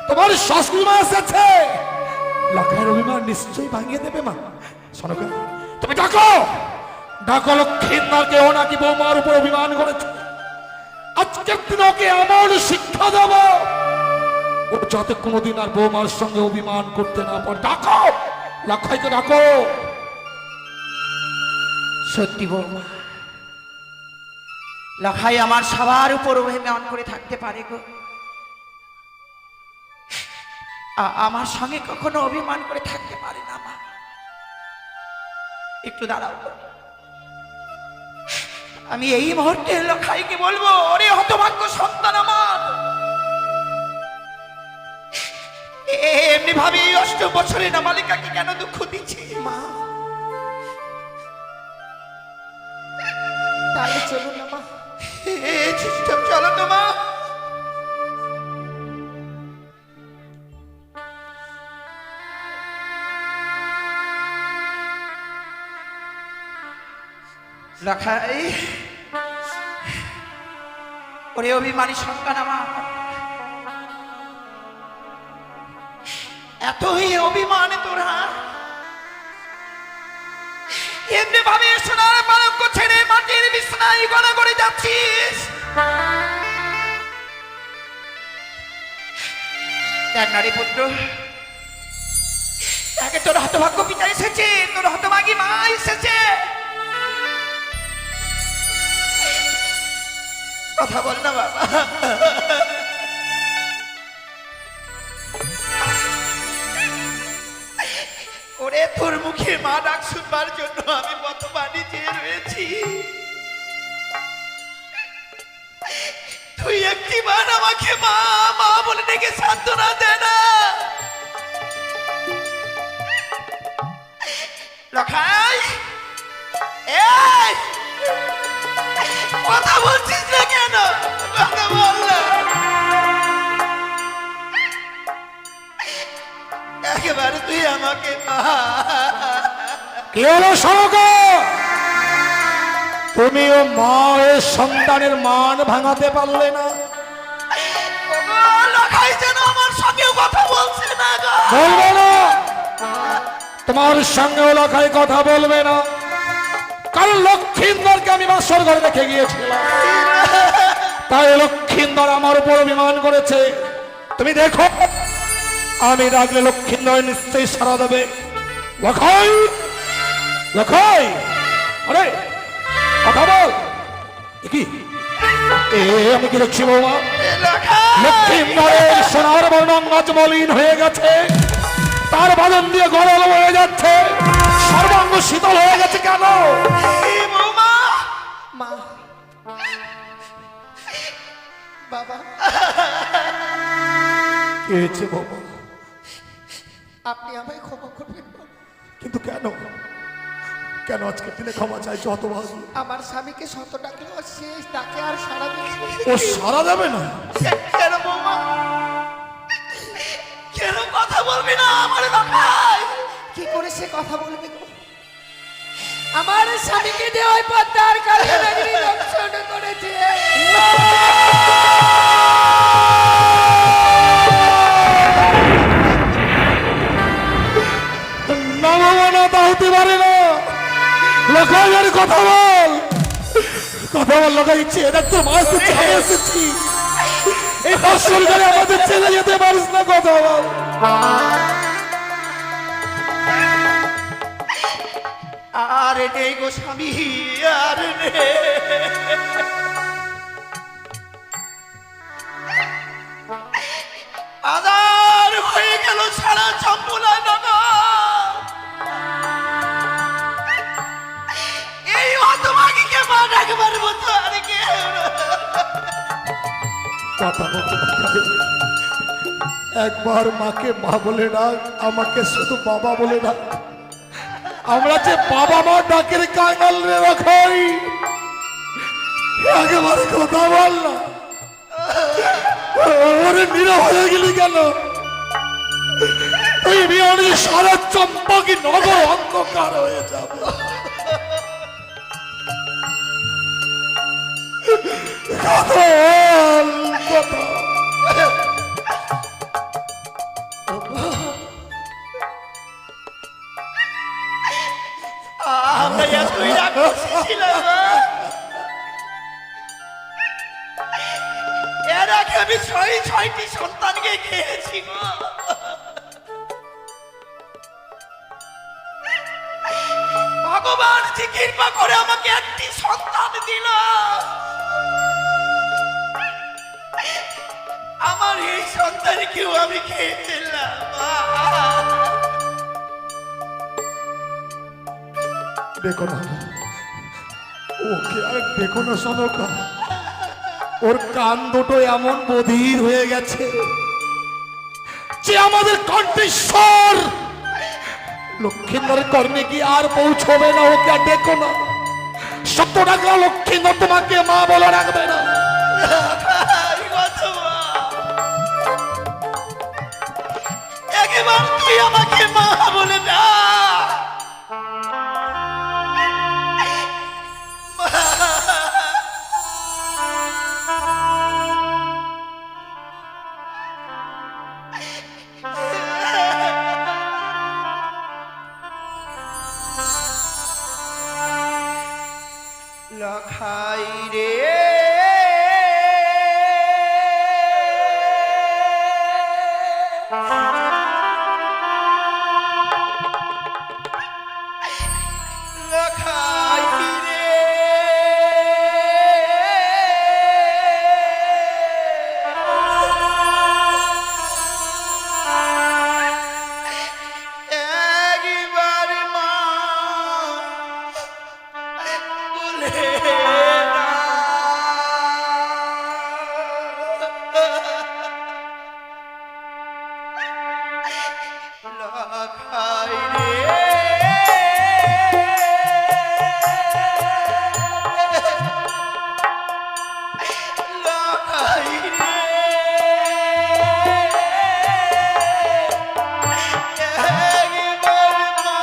তোমার শাশুড়ি মা এসেছে, লখাইয়ের অভিমান নিশ্চয়ই ভাঙিয়ে দেবে। মা শোনো, তুমি ডাকো ডাকো লক্ষ্মীন্দরকে। ও নাকি বৌমার উপর অভিমান করেছে। আজকের দিন ওকে এমন শিক্ষা দেব ও যাতে কোনোদিন আর বৌমার সঙ্গে অভিমান করতে না পারে। ডাকো লখাইকে, ডাকো। সত্যি বৌমা, লখাই আমার সবার উপর অভিমান করে থাকতে পারে গো। আমার সঙ্গে কখনো অভিমান করে থাকতে পারে না। মা একটু দাঁড়াও, আমি এই মুহূর্তে লখাইকে বলবো, ওরে হতভাগ্য সন্তান আমার, এমনি ভাবে 8 বছরের নাবালিকাকে কেন দুঃখ দিচ্ছি? মা তাহলে চলুন না মা। চুপচাপ চলো তো মা। লখাই, ওরে অভিমানী সন্তান আমার, এতই অভিমান তোরা, এমনি ভাবে সোনার পালঙ্ক ছেড়ে মাটির বিছানায় গড়া করে যাচ্ছিস? দেখ নারী পুত্র, তাকে তোর হতভাগ্য পিতা এসেছে, তোর হতভাগী মা এসেছে। কথা বল না বাবা। ওরে তোর মুখে মা ডাক শুনবার জন্য আমি বর্তমানে চেয়ে রয়েছি। তুই একটিবার আমাকে মা মা বলে ডেকে সান্ত্বনা দে না। লখাই, এই কথা বলছিস না কেন? কথা বল না। একেবারে তুই আমাকে মা। কি হলো শোনো, তুমিও মায়ের সন্তানের মান ভাঙাতে পারলে না? লখাই যেন আমার সঙ্গেও কথা বলছে না গো। বলবে না, তোমার সঙ্গেও লখাই কথা বলবে না। কারণ লক্ষ্মীন্দরকে আমি বাসর ঘরে রেখে গিয়েছিলাম, তাই লক্ষ্মীন্দর আমার উপর অভিমান করেছে। তুমি দেখো, আমি ডাকলে লক্ষ্মীন্দর নিশ্চয়ই সাড়া দেবে। লখাই, লখাই, আরে কথা বল। কি আমি কি দেখছি বৌমা? লক্ষ্মীন্দরের সোনার বর্ণং আজ মলিন হয়ে গেছে, তার বাদন দিয়ে গরল হয়ে যাচ্ছে, সর্বাঙ্গ শীতল হয়ে গেছে। কেন বৌমা? মা বাবা, কি হয়েছে বৌমা? আপনি আমায় ক্ষমা করবেন বাবা। কিন্তু কেন কেন আজকের দিনে ক্ষমা চাইছো? হতভাগী, আমার স্বামীকে শত ডাকলেও সে তাকে আর সাড়া দিচ্ছে না। ও সারা যাবে না? কেন বৌমা? কেন কথা বলবি না আমার লখাই? কি করে সে কথা বলবে গো? আমার স্বামীকে যে ওই পদ্মার কালে নগরী দংশন করেছে। না বাবা, না, তা হতে পারে না। লখাই, আরে কথা বল, কথা বল। লখাই, ইচ্ছে এটা তো মা এসেছি, আমি এসেছি। এই বাসর ঘরে আমাদের ছেড়ে যেতে পারিস না, কথা বল। আরে নেই গো স্বামী, আর নেই। আদার হয়ে গেল সারা চম্পলা নগর। এই হতভাগীকে মা ডাকবার মতো আর কেউ না। কথা বলতে পারে। একবার মাকে মা বলে ডাক, আমাকে শুধু বাবা বলে ডাক। আমরা যে বাবা মা ডাকের কাঙাল রে রাখাই, একেবারে কথা বল না। ওরে নীরব হয়ে গেলি কেন? তুই বিয়ে সারা চম্পাকি নগর অন্ধকার হয়ে যাবে। কথা বল, কথা। আমরা এতই রাক্ষসী ছিলাম। এর আগে আমি ছয়টি সন্তানকে খেয়েছি গো। ভগবান যে কৃপা করে আমাকে একটি সন্তান দিল, আমার এই সন্তানকেও আমি খেয়ে ফেললাম। দেখো না, ওকে আর দেখো না সনকা, ওর কান দুটো এমন বধির হয়ে গেছে যে আমাদের কণ্ঠেশ্বর লক্ষ্মীন্দরের কর্মে কি আর পৌঁছবে না। ওকে আর দেখো না, 70 টাকা লক্ষ্মীন্দর তোমাকে মা বলে রাখবে না। একবার তুই আমাকে মা বলে না। লখাই রে লখাই রে একবার মা বলে লখাই রে লখাই রে একবার মা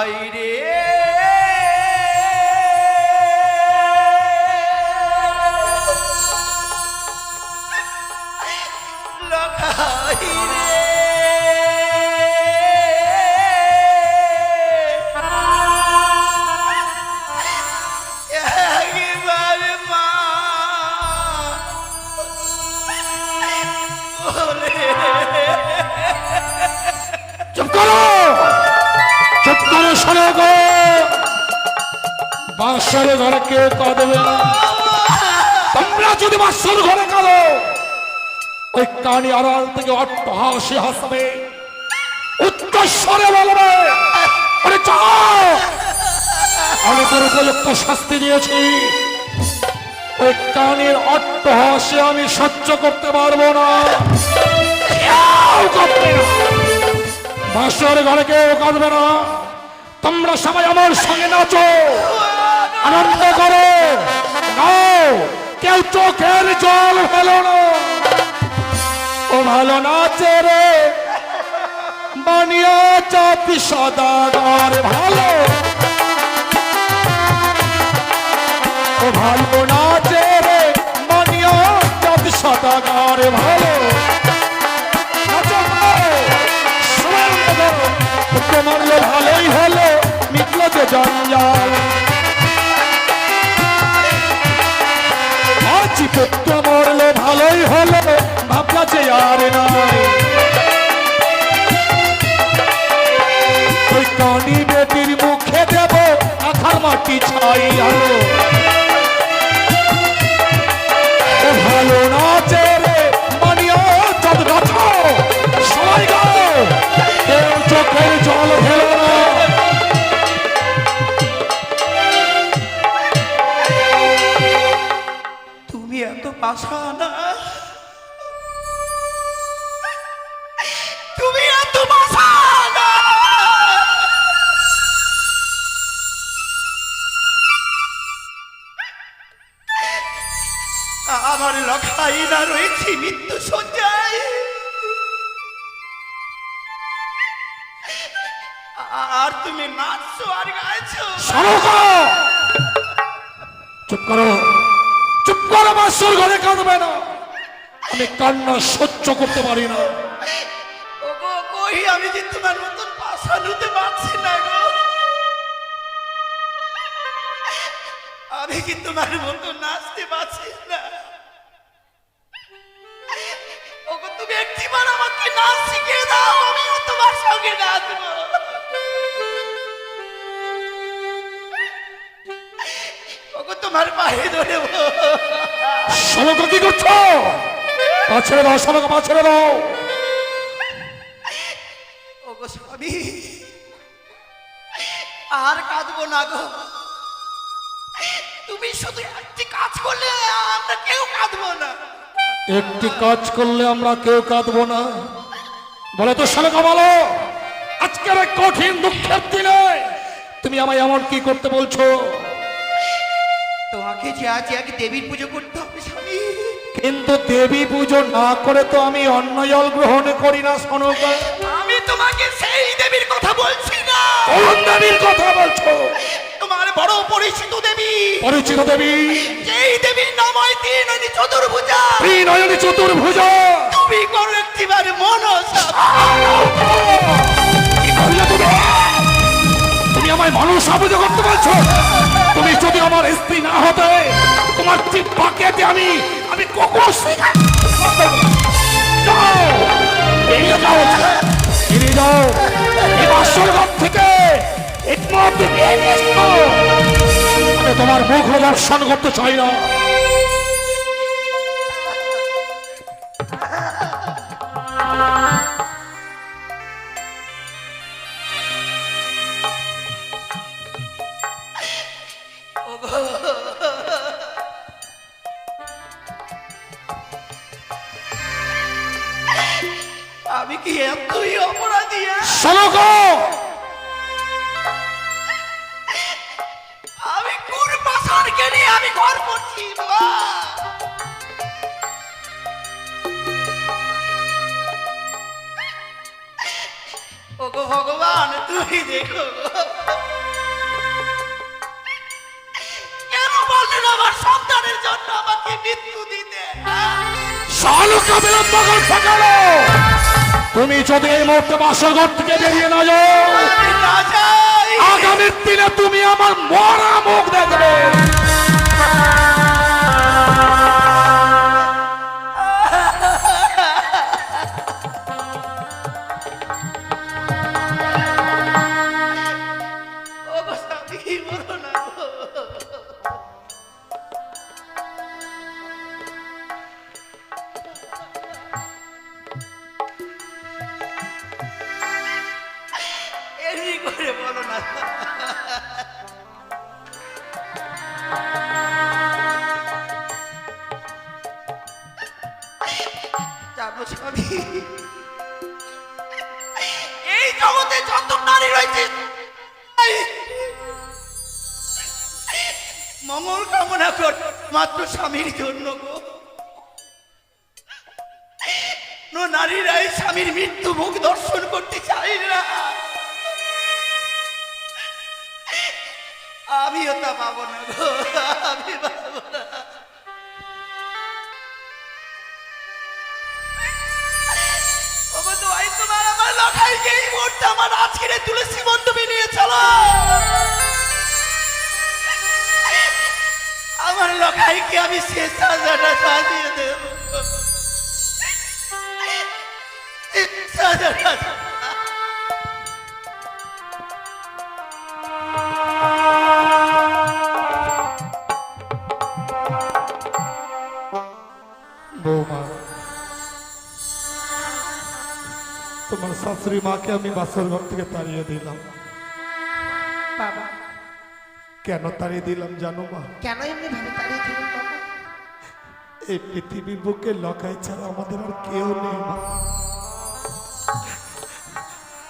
লখাই রে লখাই রে একবার মা বলে চুপ করো, চুপ করো, শোনো গো। বাসর ঘরে কেউ কাঁদবে না। তোমরা যদি বাসর ঘরে কাঁদো, ওই কানি আড়াল থেকে অট্টহাসি হাসবে, উচ্চস্বরে বলবে, আরে যাও, আমি তোর উপযুক্ত শাস্তি দিয়েছি। ওই কানির অট্টহাসি আমি সহ্য করতে পারবো না। কেউ কাঁদবে না, বাসর ঘরে কেউ কাঁদবে না। তোমরা সবাই আমার সঙ্গে নাচো, আনন্দ করো, নাও, কেউ চোখের জল ফেলো না। ও ভালো নাচে রে বানিয়া চাপি সদাগর ভালো, ও ভালো নাচে রে বানিয়া চাপি সদাগর ভালো। নাচো ভালো, সবাই আনন্দ করো। তোমার ভালোই হলো, মিটলো যে জঞ্জাল। আছি পুত্র মরলো, ভালোই হলো, ভাবলা যে আর নাই। ওই কানি বেটির মুখে দেব আখার মাটি ছাই আলো। ও ভালো নাচে রে মানিয়া চাঁদ গাছো, সবাই গাও, কেউ চোখের জল ফেলো না। তুমি এত পাষাণ, তুমি এত পাষাণ। আমার লখাই না রয়েছে মৃত্যু সজ্জায়, আর তুমি নাচছো আর গাইছো। শোনো গো, চুপ করো, চুপ করো, বাসর ঘরে কাঁদবে না। আমি কান্না সহ্য করতে পারি না। ওগো কই, আমি যে তোমার মতন পাষাণ হতে পারছি না গো। আমি কি তোমার মতন নাচতে পারছি না। ওগো তুমি একটিবার আমাকে নাচ শিখিয়ে দাও, আমিও তোমার সঙ্গে নাচবো। ওগো তোমার পায়ে ধরেব। শোনো গো, কি করছো? পা ছেড়ে দাও, শোনো গো, পা ছেড়ে দাও। ওগো স্বামী, আর কাঁদবো না গো। তুমি শুধু একটি কাজ করলে আমরা কেউ কাঁদবো না। একটি কাজ করলে আমরা কেউ কাঁদবো না বলে তো শোনো গো, বলো, আজকের এই কঠিন দুঃখের দিনে তুমি আমায় এমন কি করতে বলছো? তোমাকে যে আজ এক দেবীর পুজো করতে হবে স্বামী। কিন্তু দেবী পুজো না করে তো আমি অন্ন জল গ্রহণ করি না। শোনো গো, আমি তোমাকে সেই দেবীর কথা বলছি না। কোন দেবীর কথা বলছো? তোমার বড় পরিচিত দেবী, পরিচিত দেবী, যেই দেবীর নাম হয় ত্রিনয়নী চতুর্ভুজা। ত্রিনয়নী চতুর্ভুজা। তুমি করো একটিবার মনসা। কি করলে তুমি? তুমি আমায় মনসা পুজো করতে বলছো? তুমি যদি আমার স্ত্রী না হতে, তোমার ঠিক পাকেতে আমি কুকুর যাও, বেরিয়ে যাও, বেরিয়ে যাও এই বাসর ঘর থেকে। একমাত্র আমি তোমার মুখ দর্শন করতে চাই না। আমি কি এতই অপরাধী? শোনো গো, আমি কোন পাষাণকে নিয়ে আমি ঘর করছি বাবা? ওগো ভগবান, তুমি দেখো গো। শালুকা বিলম্ব করতে গেল। তুমি যদি এই মুহূর্তে বাসর ঘর থেকে বেরিয়ে না যাও, আমি না যাই। আগামীর দিনে তুমি আমার মরা মুখ দেখবে। ও গো স্বামী, বলো না গো। এমনি করে বলো না। জানো স্বামী, এই জগতে যত নারী রয়েছে মঙ্গল কামনা কর মাত্র স্বামীর জন্য গো। নারীরাই স্বামীর মৃত্যু মুখ দর্শন করতে চাই না। আমিও তা পাবো না গো, আমি পাবো না। ওগো দোয়াই তোমার, আমার লখাইকে এই মুহূর্তে আমার আজকের তুলসী মণ্ডপে নিয়ে চলো। আমার লখাইকে আমি শেষ সাজাটা সাজিয়ে দেব। সাজাটা বৌমা, তোমার শাশুড়ি মাকে আমি বাসর ঘর থেকে তাড়িয়ে দিলাম। বাবা, কেন তাড়িয়ে দিলাম জানো মা? কেন এমনি ভাবে তাড়িয়ে দিলেন বাবা? এই পৃথিবীর বুকে লকাই ছাড়া আমাদের আর কেউ নেই মা।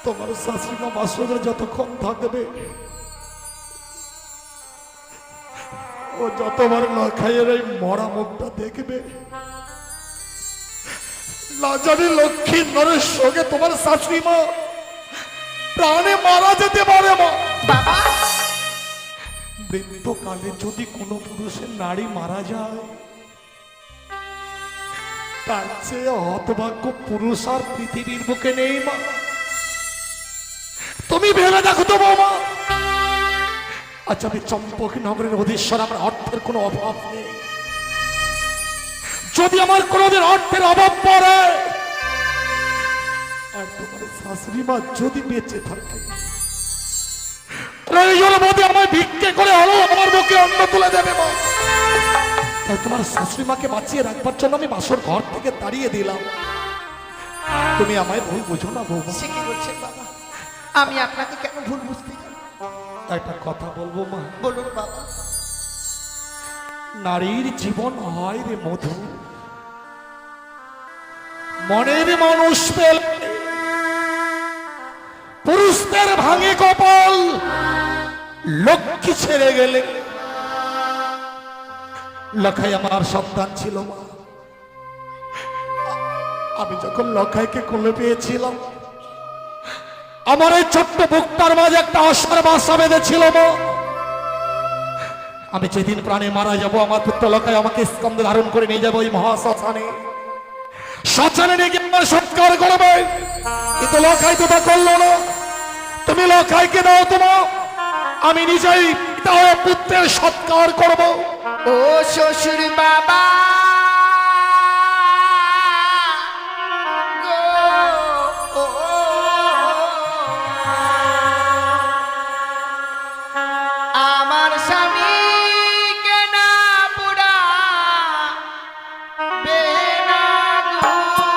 তোমার শাশুড়ি মা বাসরে যতক্ষণ থাকবে, ও যতবার লখাইয়ের এই মরা মুখটা দেখবে, না জানি লক্ষ্মীন্দরের সঙ্গে তোমার শাশুড়ি মা প্রাণে মারা যেতে পারে মা। বাবা, মৃত্যুকালে যদি কোনো পুরুষের নারী মারা যায়, তার চেয়ে হতভাগ্য পুরুষ আর পৃথিবীর বুকে নেই মা। তুমি ভেবে দেখো তো বৌমা, আচ্ছা আমি চম্পক নগরের অধীশ্বর, আমার অর্থের কোনো অভাব নেই। যদি আমার কোনোদিন অর্থের অভাব পড়ে, আর তোমার শাশুড়ি মা যদি বেঁচে থাকে, প্রয়োজন বোধে আমায় ভিক্ষে করে হলো আমার বুকে অন্ন তুলে দেবে মা। তাই তোমার শাশুড়ি মাকে বাঁচিয়ে রাখবার জন্য আমি বাসর ঘর থেকে তাড়িয়ে দিলাম। তুমি আমায় ভুল বুঝো না বৌমা। সে কি বলছেন বাবা? আমি আপনাকে কেন ভুল বুঝতে যাব? একটা কথা বলবো মা, বলুন বাবা। নারীর জীবন হয় রে মধু, মনের মানুষ পেলে পুরুষদের ভাঙে কপাল। লক্ষ্মী ছেড়ে গেলে, লখাই আমার সন্তান ছিল মা। আমি যখন লখাইকে কোলে পেয়েছিলাম, আমার এই ছোট্ট বুকটার মাঝে একটা অসার বাসা বেঁধেছিল মা। আমি যেদিন প্রাণে মারা যাব, আমার পুত্র লখাই আমাকে স্কন্ধে ধারণ করে নিয়ে যাবো ওই মহাশ্মশানে। শ্মশানে নিয়ে গিয়ে আমার সৎকার করবে, কিন্তু লখাই তো তা করলো না। তুমি লখাইকে দাও তোমার, আমি নিজেই পিতা হয়ে পুত্রের সৎকার করব। ও শ্বশুর বাবা গো, ও আমার স্বামীকে না পুরা বেনা গুনে।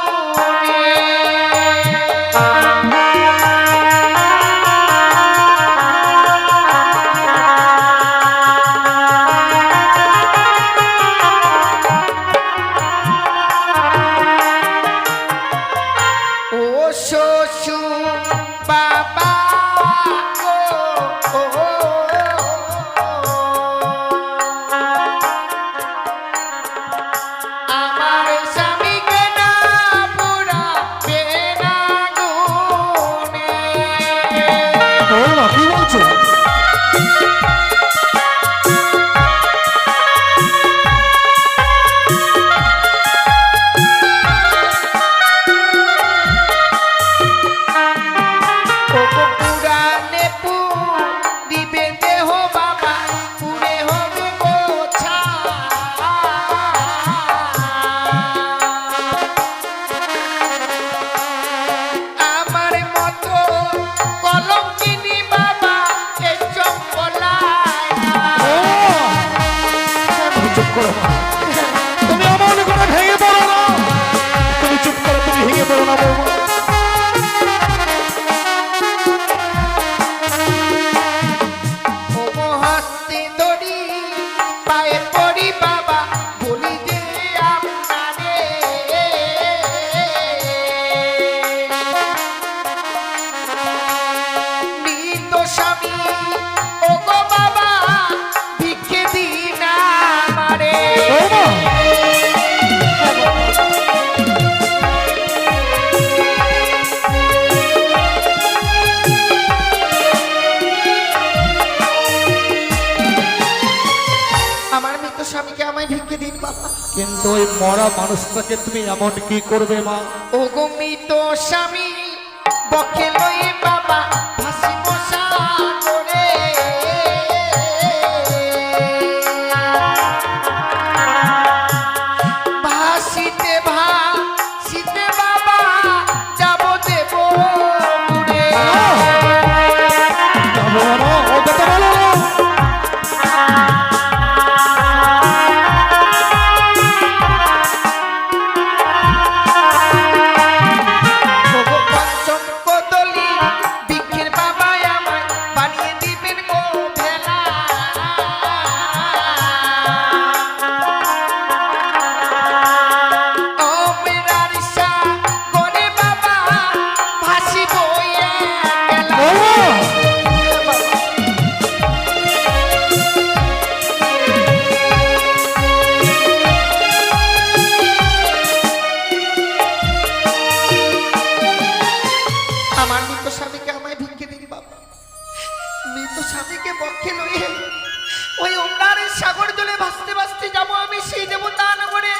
কিন্তু ওই মরা মানুষটাকে তুমি এমন কি করবে মা? ও গো মৃত স্বামী বকে লই বাবা ভাসিব সাগরে। ভাসিতে ভাসিতে বাবা যাব দেব মুড়ে। যাবো না, ও কথা বলো না। ওগো পঞ্চম কদলি বৃক্ষের বাবা আমায় বানিয়ে দিবেন গো ভেলা। ও মেরার সাগরে বাবা ভাসিব একলা। আমার মৃত স্বামীকে আমায় ভিক্ষে দিন বাবা। মৃত স্বামীকে বক্ষে লইয়ে ওই ওমরারের সাগর জলে ভাসতে ভাসতে যাবো আমি সেই দেবতা নগরে।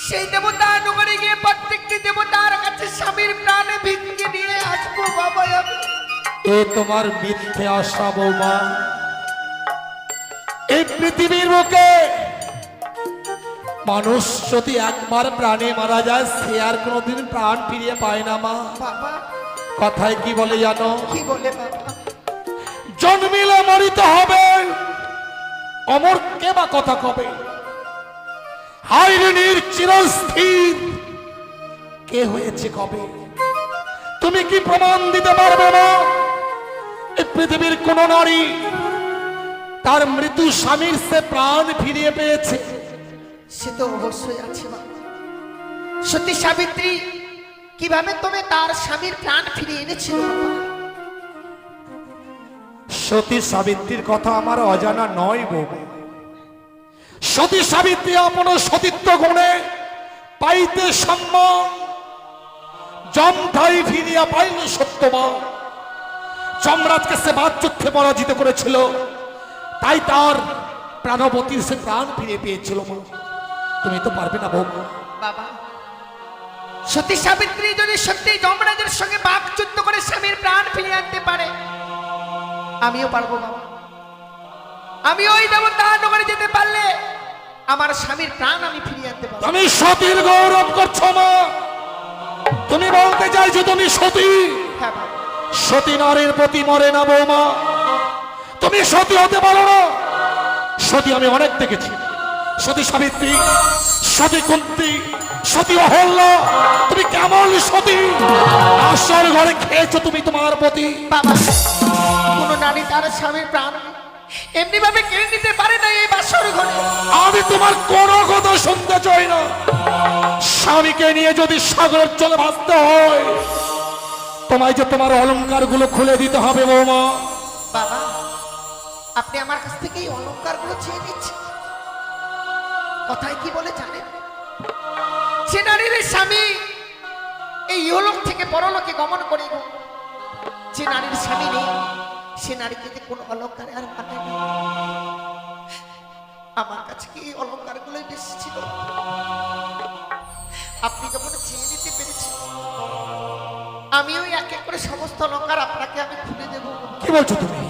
সেই দেবতা নগরে গিয়ে প্রত্যেকটি দেবতার কাছে স্বামীর প্রাণে ভিক্ষে নিয়ে আসবো বাবা আমি। এ তোমার মিথ্যে আশা বৌমা। এই পৃথিবীর বুকে মানুষ যদি একবার প্রাণে মারা যায় সে আর কোনোদিন প্রাণ ফিরিয়ে পায় না মা। বাবা কথায় কি বলে জানো? কি বলে বাবা? জন্মিলে মরিতে হবে, অমর কে বা কথা কবে। হাইরিনীর চিরস্থির কে হয়েছে কবে? তুমি কি প্রমাণ দিতে পারবে না এই পৃথিবীর কোন নারী তার মৃত্যু স্বামীর সে প্রাণ ফিরিয়ে পেয়েছে? সে তো অবশ্যই আছে বাবা। সতী সাবিত্রী কিভাবে তুমি তার স্বামীর প্রাণ ফিরিয়ে এনেছিল বাবা? সতী সাবিত্রীর কথা আমার অজানা নয় বৌমা। সতী সাবিত্রী আপন সতীত্ব গুণে পাইতে সম্মান জমঠাই ফিরিয়া পাইল সত্যমা। যমরাজকে সে বাচ্চুক্ষে পরাজিত করেছিল, তাই তার প্রাণবতীর সে প্রাণ ফিরে পেয়েছিল মা। তুমি তো পারবে না বৌমা। বাবা সতী সাবিত্রী যদি সত্যি যমরাজের সঙ্গে বাকযুদ্ধ করে স্বামীর প্রাণ ফিরিয়ে আনতে পারে আমিও পারবো বাবা। আমি ওই দেবতা নগরে যেতে পারলে আমার স্বামীর প্রাণ আমি ফিরিয়ে আনতে পারবো। তুমি সতীর গৌরব করছো মা। তুমি বলতে চাইছো তুমি সতী? হ্যাঁ বাবা। সতী নারীর প্রতি মরে না বৌমা। তুমি সতী হতে পারো না। সতী আমি অনেক দেখেছি। সতী সাবিত্রী, সতী কুন্তী, সতী অহল্যা। তুমি কেমন সতী? আশার ঘরে খেয়েছো তুমি তোমার প্রতি। বাবা কোন নারী তার স্বামীর প্রাণ এমনি ভাবে কেড়ে নিতে পারে না এই বাসর ঘরে। আমি তোমার কোনো কথা শুনতে চাই না। স্বামীকে নিয়ে যদি সাগরের জলে ভাসতে হয় তোমায় যে তোমার অলংকার গুলো খুলে দিতে হবে বৌমা। বাবা আপনি আমার কাছ থেকে এই অলংকার গুলো চেয়ে নিচ্ছেন। কথায় কি বলে জানেন? সে নারীর স্বামী এই ইহলোক থেকে পরলোকে গমন করে গো। যে নারীর স্বামী নেই সে নারীকে যে কোনো অলংকারে আর মানে না। আমার কাছে কি এই অলংকার গুলোই বেশি ছিল। আপনি যখন চেয়ে নিতে পেরেছেন আমি ওই এক এক করে সমস্ত অলংকার আপনাকে আমি খুলে দেবো। কি বলছো তুমি?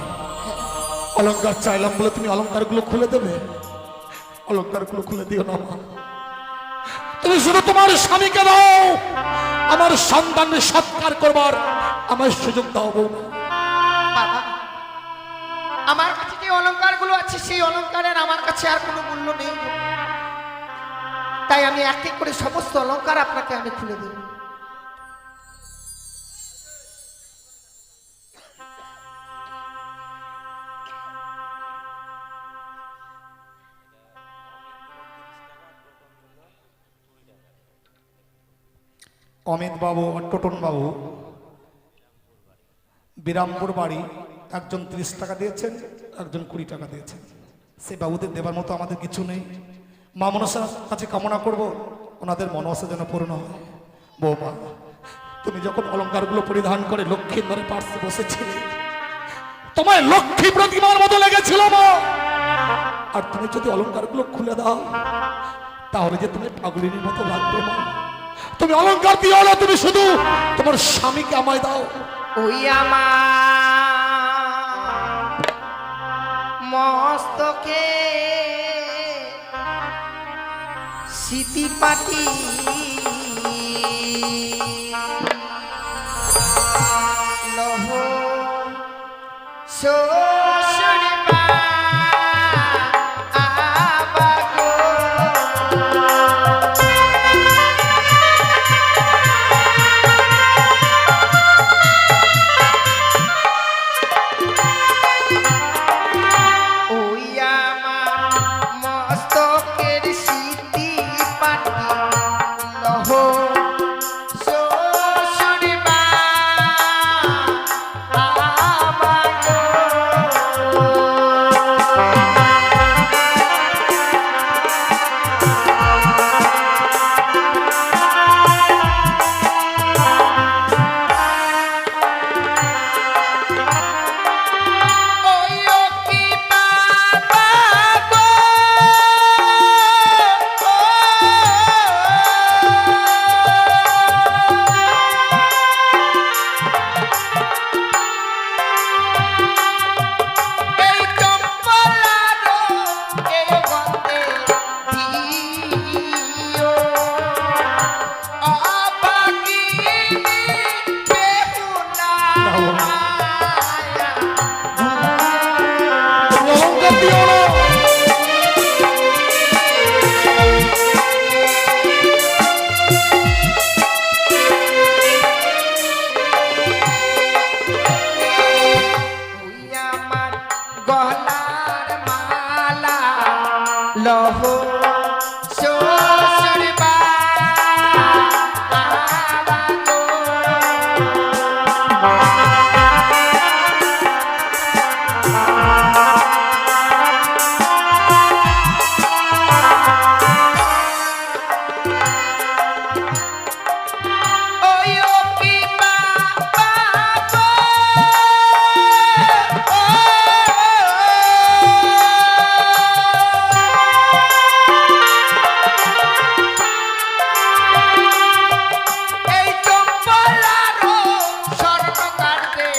অলংকার চাইলাম বলে তুমি অলংকার গুলো খুলে দেবে? অলংকার গুলো খুলে দিও না মা। তুমি শুধু তোমার স্বামীকে দাও, আমার সন্তানের সৎকার করবার আমার সুযোগ দাও বৌমা। বাবা আমার কাছে যে অলংকার গুলো আছে সেই অলংকারের আমার কাছে আর কোনো মূল্য নেই। তাই আমি এক এক করে সমস্ত অলংকার আপনাকে আমি খুলে দেব। অমিত বাবু আর টোটন বাবু বিরামপুর বাড়ি, একজন 30 টাকা দিয়েছেন, একজন 20 টাকা দিয়েছেন। সেই বাবুদের দেবার মতো আমাদের কিছু নেই। মা মনসার কাছে কামনা করব ওনাদের মনসা যেন পূর্ণ হয়। বৌমা তুমি যখন অলংকারগুলো পরিধান করে লক্ষ্মীর ধরে পার্শ্বে বসেছিলে তোমায় লক্ষ্মী প্রতিমার মতো লেগেছিল মা। আর তুমি যদি অলংকারগুলো খুলে দাও তাহলে যে তুমি পাগলিনীর মতো লাগবে মা। তুমি অলংকার দিও না, তুমি শুধু তোমার স্বামীকে আমায় দাও। ওই আমার মস্তকে সিটি পাটি লহ শ্বশুর মা আবাগো। ওই আমার মস্তকের সিটি পাটি লহ শ্বশুর মা আবাগো। ওই ও কি বাবা গো, এই চম্পলারো এই গন্ধে দিও অবাগিনী বেহুলা। তুমি অলংকার দিও না। ওই আমার গলার মালা লহ শ্বশুর মা আবাগো। ওই ও কি বাবা গো, এই চম্পলারো স্বর্ণকারে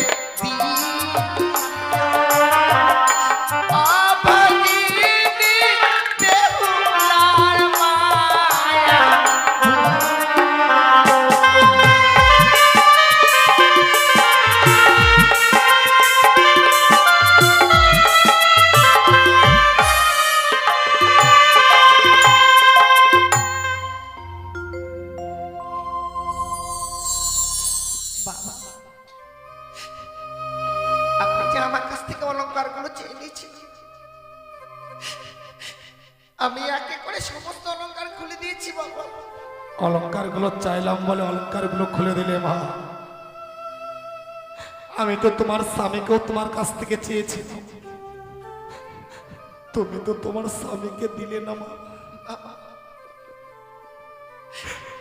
অবাগিনী বেহুলার মায়া। বাবা, আপনি যে আমার কাছ থেকে অলংকারগুলো চেয়ে নিয়েছিলেন, আমি একে করে সমস্ত অলংকার খুলে দিয়েছি বাবা। অলংকার গুলো চাইলাম বলে অলংকার গুলো খুলে দিলে মা। আমি তো তোমার স্বামীকেও তোমার কাছ থেকে চেয়েছি, তুমি তো তোমার স্বামীকে দিলে না মা।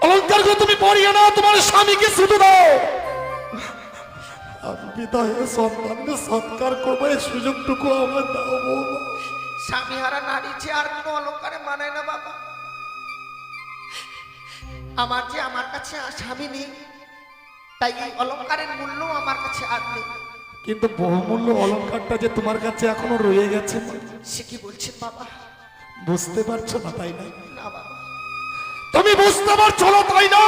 অলংকার গুলো তুমি পরিয়ে নাও, তোমার স্বামীকে শুধু দাও। আমি বিদায় সন্তানকে সৎকার করবো, এই সুযোগটুকু আমার দাও বৌমা। স্বামীহারা নারী যে আর কোনো অলংকারে মানায় না বাবা। আমার যে আমার কাছে স্বামী নেই, তাই এই অলংকারের মূল্য আমার কাছে আর নেই। কিন্তু বহুমূল্য অলংকারটা যে তোমার কাছে এখনো রয়ে গেছে মা। সে কি বলছেন বাবা? বুঝতে পারছো না তাই না? না বাবা। তুমি বুঝতে পারছো না তাই না?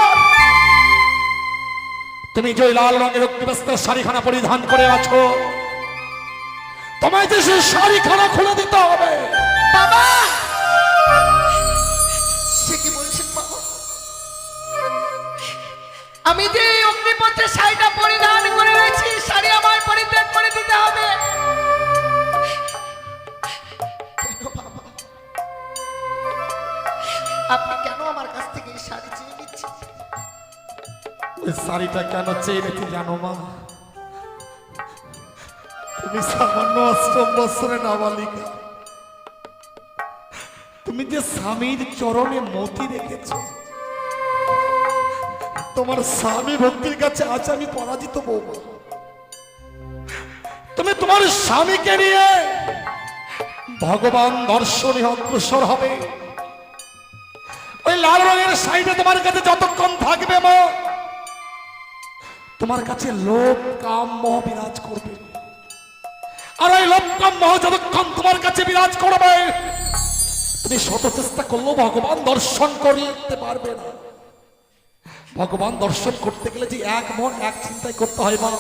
তুমি যে লাল রঙের অগ্নিবস্ত্রের শাড়িখানা পরিধান করে আছো, তোমায় যে সেই শাড়িখানা খুলে দিতে হবে। বাবা, সে কি বলছেন বাবা? আমি যে এই অগ্নিপথের শাড়িটা পরিধান করে রয়েছি, শাড়ি আমার পরিত্যাগ করে দিতে হবে। কেন বাবা? আপনি কেন আমার কাছ থেকে এই শাড়ি চেয়ে নিচ্ছেন? ওই শাড়িটা কেন চেয়ে নিতে জানো মা? তুমি সামান্য ৮ বছরের নাবালিকা, তুমি যে স্বামীর চরণে মতি রেখেছ, তোমার স্বামী ভক্তির কাছে আজ আমি পরাজিত বৌমা। তুমি তোমার স্বামীকে নিয়ে ভগবান দর্শনে অগ্রসর হবে। ওই লাল রঙের শাড়িটা তোমার কাছে যতক্ষণ থাকবে মা, তোমার কাছে লোভ কাম মোহ বিরাজ করবে। আর ওই লোভ কাম মোহ যতক্ষণ তোমার কাছে বিরাজ করবে, তুমি শত চেষ্টা করলেও ভগবান দর্শন করতে পারবে না। ভগবান দর্শন করতে গেলে যে এক মন এক চিন্তায় করতে হয় মা।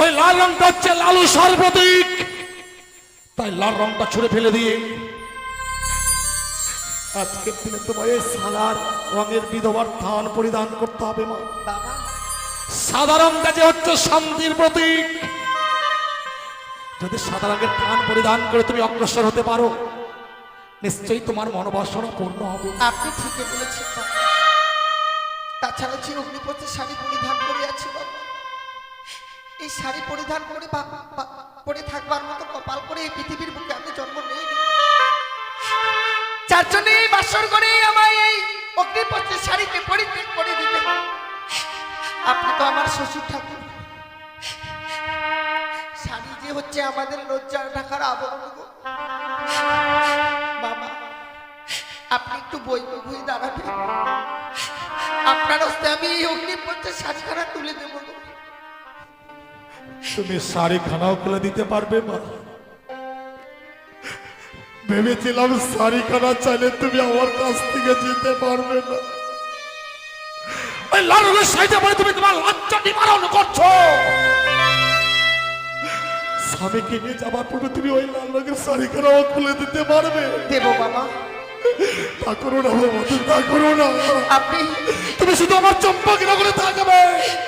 ওই লাল রংটা হচ্ছে লালসার প্রতীক, তাই লাল রংটা ছুঁড়ে ফেলে দিয়ে আজকের দিনে তোমায় এই সাদার রঙের বিধবার থান পরিধান করতে হবে মা। বাবা সাদা রংটা যে হচ্ছে শান্তির প্রতীক, যদি সাদা রঙের থান পরিধান করে তুমি অগ্রসর হতে পারো, নিশ্চয়ই তোমার মনোবাসনা পূর্ণ হবে। আপনি ঠিকই বলেছেন বাবা। তাছাড়া যে অগ্নিপথের শাড়ি পরিধান করে আছি বাবা, এই শাড়ি পরিধান করে পরে থাকবার মতো কপাল করে এই পৃথিবীর বুকে আমি জন্ম নেইনি। যার জন্য এই বাসর করে আমায় এই অগ্নিপথের শাড়িকে পরিত্যাগ করে দিতে। আপনি তো আমার শ্বশুর ঠাকুর, শাড়ি যে হচ্ছে আমাদের লজ্জা ঢাকার আবরণ গো। বাবা আপনি একটু বই বই দাঁড়াবেন, আপনার হস্তে আমি এই অগ্নিপথের শাড়িখানা তুলে দেব গো। তুমি শাড়িখানাও খুলে দিতে পারবে মা? ভেবেছিলাম শাড়িখানা চাইলে তুমি আমার কাছ থেকে যেতে পারবে না। ওই লাল রঙের শাড়িটা পরে তুমি তোমার লজ্জা নিবারণ করছো। স্বামীকে নিয়ে যাবার পরে তুমি ওই লাল রঙের শাড়িখানাও খুলে দিতে পারবে? দেব বাবা। তা করো না বাবা, তুমি তা করো না। আপনি তুমি শুধু আমার চম্পাকে নগরে থাকবে।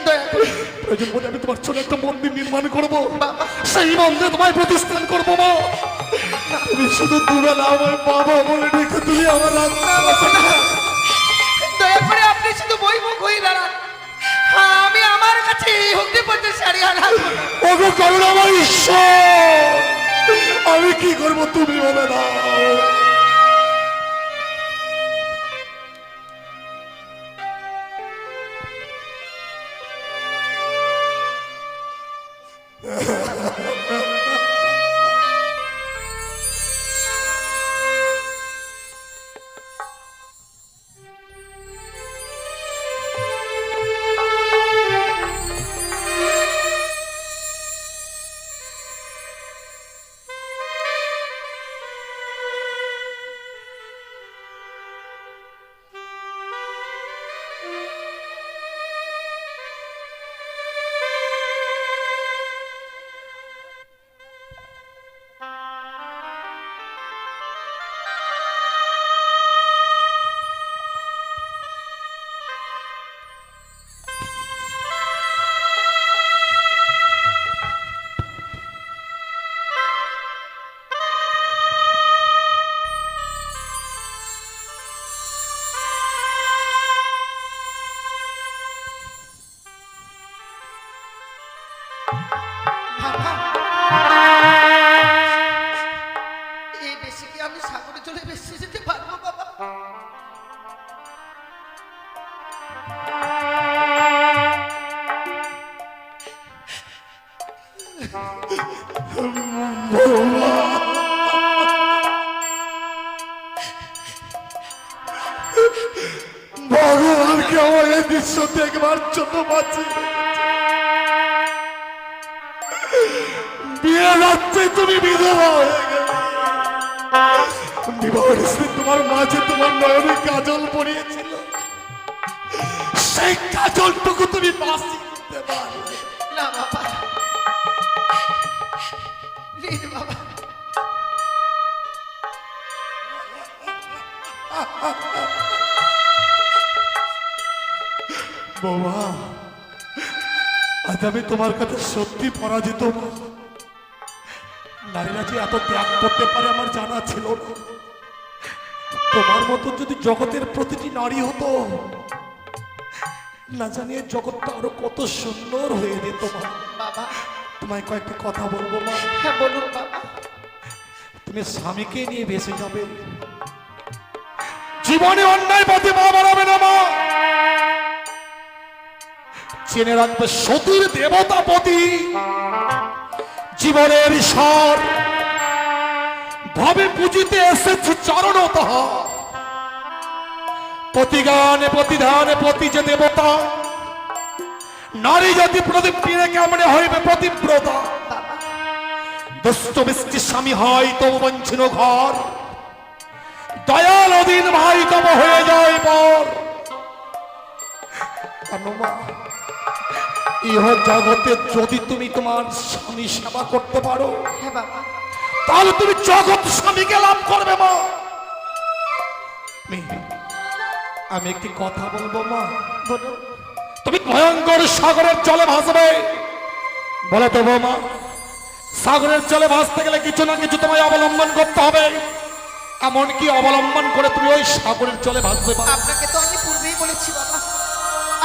দয়া করে প্রয়োজন বলে আমি তোমার ছোট একটা মন্দির নির্মাণ করবো, বাবা। সেই মন্দিরে তোমায় প্রতিষ্ঠান করবো মা। তুমি শুধু দুবেলা আমার বাবা বলে রেখে তুমি আমার দয়া করে আপনি শুধু বই মুখ হয়ে দাঁড়ান। হ্যাঁ আমি আমার কাছে এই অগ্নিপথের শাড়ি আর রাখবো না। ওগো করুন আমার ঈশ্বর, আমি কি করবো তুমি বলে দাও। বাবা এই বেশি কি আমি সাগরে চলে বেশি যেতে পারবো বাবা? ভগবানকে আমার এই দৃশ্য দেখবার জন্য বাঁচি। বিয়ে রাত্রে তুমি বিধবা হয়ে গেলে, বিবাহের স্ত্রী তোমার মাঝে তোমার নয়নে কাজল পরিয়েছিল, সেই কাজলটুকু তুমি বাঁচি করতে পারবে না বাবা, প্লিজ বাবা। বাবা আজ আমি তোমার কাছে সত্যি পরাজিত। নারীরা যে এত ত্যাগ করতে পারে আমার জানা ছিল না। তোমার মতো যদি জগতের প্রতিটি নারী হতো, না জানিয়ে জগৎটা আরো কত সুন্দর হয়ে যেত মা। বাবা তোমায় কয়েকটা কথা বলবো মা। হ্যাঁ বলুন বাবা। তুমি স্বামীকে নিয়ে বেঁচে যাবে, জীবনে অন্যায় পথে মা বাড়াবে না মা। জেনে রাখবে সতীর দেবতাপতি জীবনের ঈশ্বর ভাবে পুজিতে এসেছে চরণতঃ। প্রতিগানে প্রতিধানে প্রতি যে দেবতা, নারী জাতি প্রদীপ টিনে কেমনে হইবে প্রতিব্রতা। দুষ্ট মিষ্টি স্বামী হয় তবু বঞ্চিন ঘর, দয়াল অধীন ভাই তব হয়ে যায় পর। মা, ইহ জগতে যদি তুমি তোমার স্বামী সেবা করতে পারো, হ্যাঁ বাবা, তাহলে তুমি জগৎ স্বামীকে লাভ করবে মা। আমি একটি কথা বলবো মা, বলুন। তুমি ভয়ঙ্কর সাগরের জলে ভাসবে, বলে দেবো মা। সাগরের জলে ভাসতে গেলে কিছু না কিছু তোমায় অবলম্বন করতে হবে, এমনকি অবলম্বন করে তুমি ওই সাগরের জলে ভাসবে মা। আপনাকে তো আমি পূর্বেই বলেছি বাবা,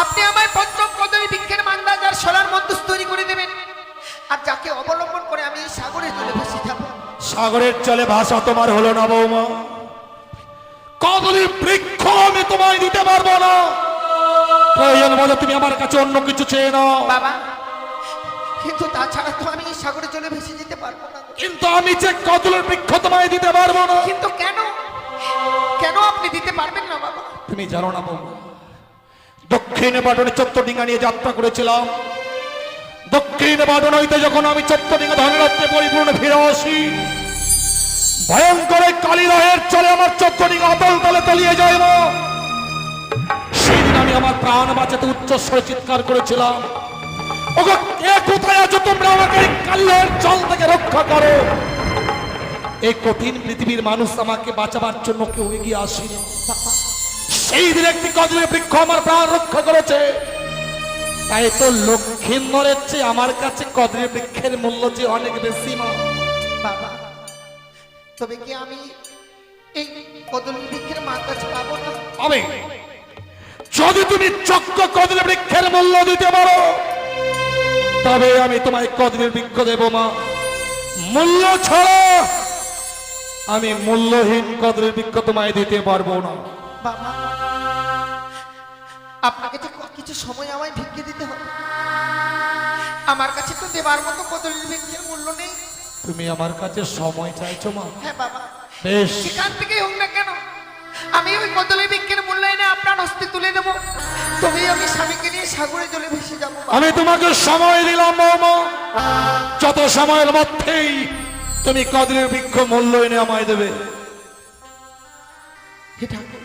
আপনি আমায় পঞ্চম কদমী বৃক্ষের মান্দা যার সোনার মন্দির তৈরি করে দেবেন, আর যাকে অবলম্বন করে আমি এই সাগরের জলে ভেসে যাব। সাগরের জলে ভাসা তোমার হলো না বৌমা, কদলীর বৃক্ষ আমি তোমায় দিতে পারবো না। প্রয়োজন বলে তুমি আমার কাছে অন্য কিছু চেয়ে নাও বাবা, কিন্তু তাছাড়া তো আমি এই সাগরের জলে ভেসে যেতে পারবো না। কিন্তু আমি যে কদলের বৃক্ষ তোমায় দিতে পারবো না। কিন্তু কেন, কেন আপনি দিতে পারবেন না বাবা? তুমি জানো না বৌমা, দক্ষিণ বাটনে চত্বরডিঙ্গা নিয়ে যাত্রা করেছিলাম। দক্ষিণ বাটন হইতে যখন আমি চত্বরডিঙ্গা ধনরত্নে পরিপূর্ণ ফিরে আসি, ভয়ঙ্কর কালীরহের চলে আমার চত্বরডিঙ্গা অতল তলে তলিয়ে যায় মা। সেদিন আমি আমার প্রাণ বাঁচাতে উচ্চস্বরে চিৎকার করেছিলাম, ওগো কে কোথায় আছো তোমরা, আমাকে এই কালীরহের জল থেকে রক্ষা করো। এই কঠিন পৃথিবীর মানুষ আমাকে বাঁচাবার জন্য কেউ এগিয়ে আসেনি। সেই দিন একটি কদলের বৃক্ষ আমার প্রাণ রক্ষা করেছে। তাই তো লক্ষ্মীন্দরের চেয়ে আমার কাছে কদলের বৃক্ষের মূল্য যে অনেক বেশি মা। বাবা, তবে কি আমি এই কদলী বৃক্ষের মাথা পাবো না? হবে, যদি তুমি চক্র কদলের বৃক্ষের মূল্য দিতে পারো, তবে আমি তোমায় কদলের বৃক্ষ দেব মা। মূল্য ছাড়া আমি মূল্যহীন কদলের বৃক্ষ তোমায় দিতে পারবো না। বাবা, আপনাকে তো কিছু সময় আমায় ভিক্ষে দিতে হবে, আমার কাছে তো দেবার মতো কদলী বৃক্ষের মূল্য নেই। তুমি আমার কাছে সময় চাইছো মা? হ্যাঁ বাবা, বেশ, সেখান থেকেই হোক না কেন, আমি ওই কদলী বৃক্ষের মূল্য এনে আপনার হস্তে তুলে দেবো, তবে আমি স্বামীকে নিয়ে সাগরে জলে ভেসে যাবো। আমি তোমাকে সময় দিলাম বৌমা, যত সময়ের মধ্যেই তুমি কদলের বৃক্ষ মূল্য এনে আমায় দেবে। হে ঠাকুর,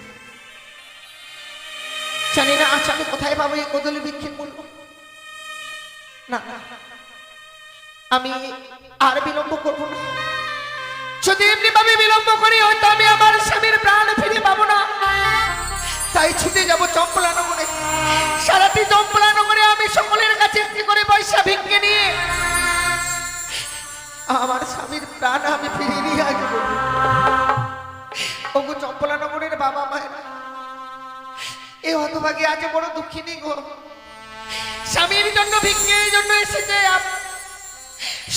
জানি না আজ আমি কোথায় পাবো এই কদলী বৃক্ষের মূল্য। না, আমি আর বিলম্ব করবো না। যদি এমনি ভাবে বিলম্ব করি হয়তো আমি আমার স্বামীর প্রাণ ফিরে পাবো না। তাই ছুটে যাবো চম্পলানগরে। সারাটি চম্পলানগরে আমি সকলের কাছে একটি করে পয়সা ভিক্ষে নিয়ে আমার স্বামীর প্রাণ আমি ফিরিয়ে নিয়ে আসবো। ওগো চম্পলানগরের বাবা মায়েরা, এই হতভাগী আজ বড় দুঃখিনী গো, স্বামীর জন্য ভিক্ষের জন্য এসেছে,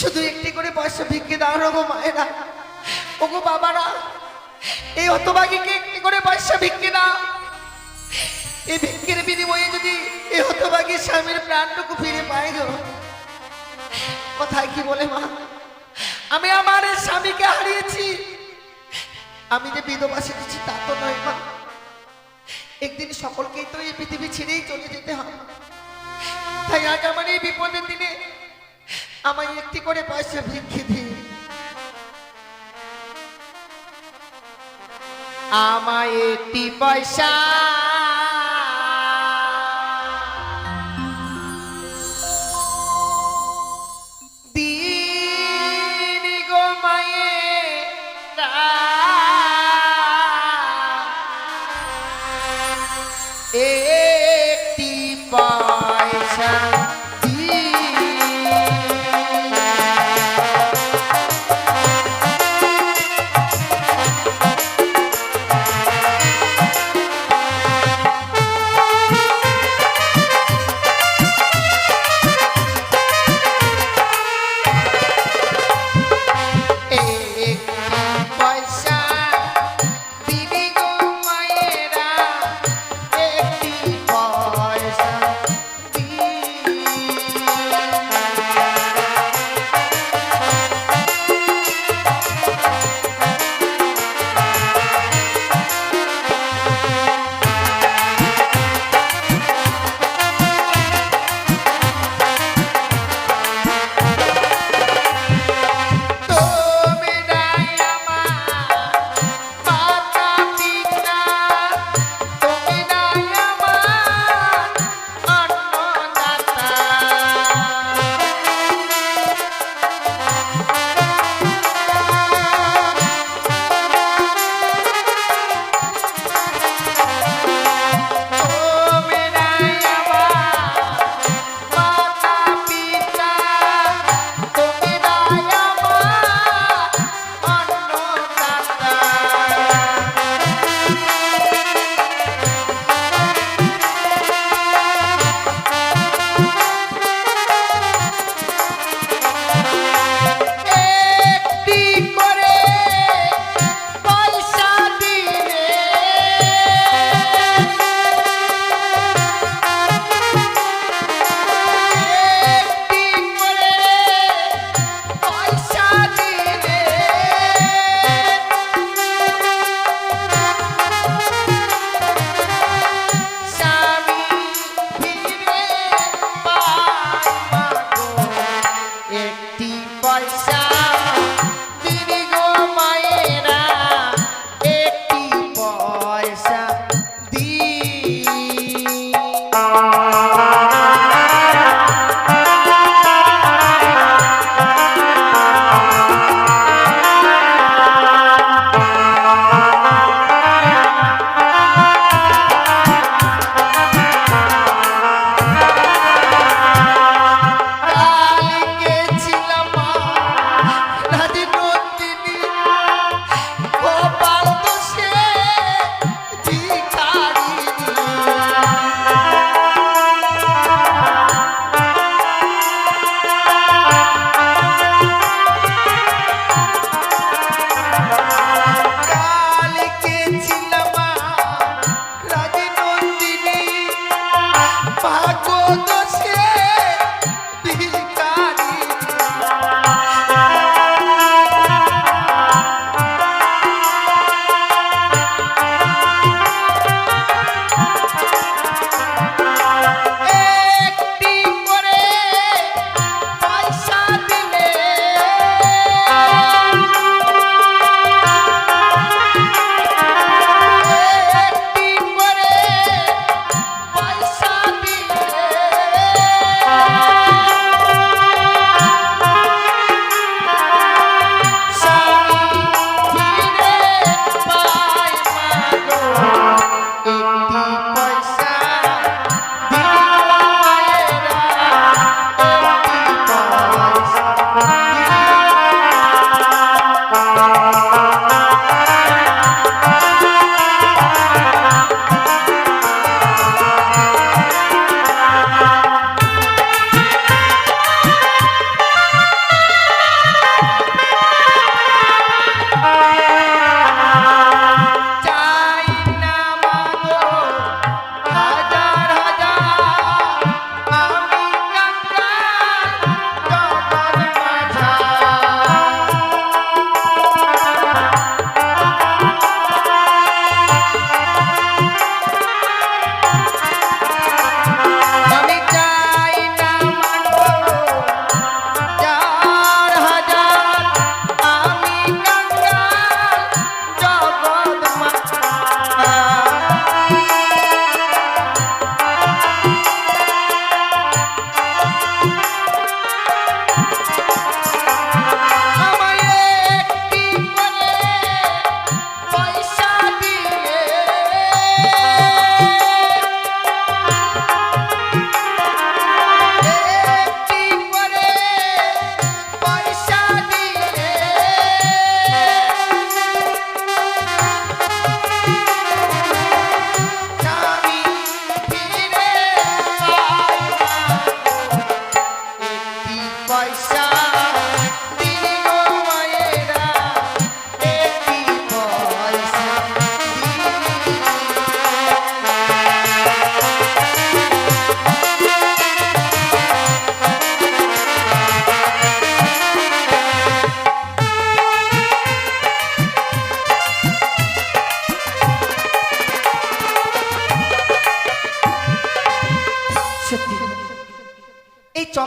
শুধু একটি করে পয়সা ভিক্ষে দাও গো মায়েরা। ওগো বাবারা, এই হতভাগীকে একটি করে পয়সা ভিক্ষে দাও। এই ভিক্ষের বিনিময়ে যদি এই হতভাগী স্বামীর প্রাণটুকু ফিরে পায় গো। কোথায় কি বলে মা, আমি আমার স্বামীকে হারিয়েছি, আমি যে বিধবা সেরেছি তা তো নয় মা। একদিন সকলকেই তো এই পৃথিবী ছেড়েই চলে যেতে হবে। তাই আজ আমার এই বিপদের দিনে আমায় একটি করে পয়সা ভিক্ষে দিই। আমায় একটি পয়সা দিন গো মায়েরা, একটি পয়সা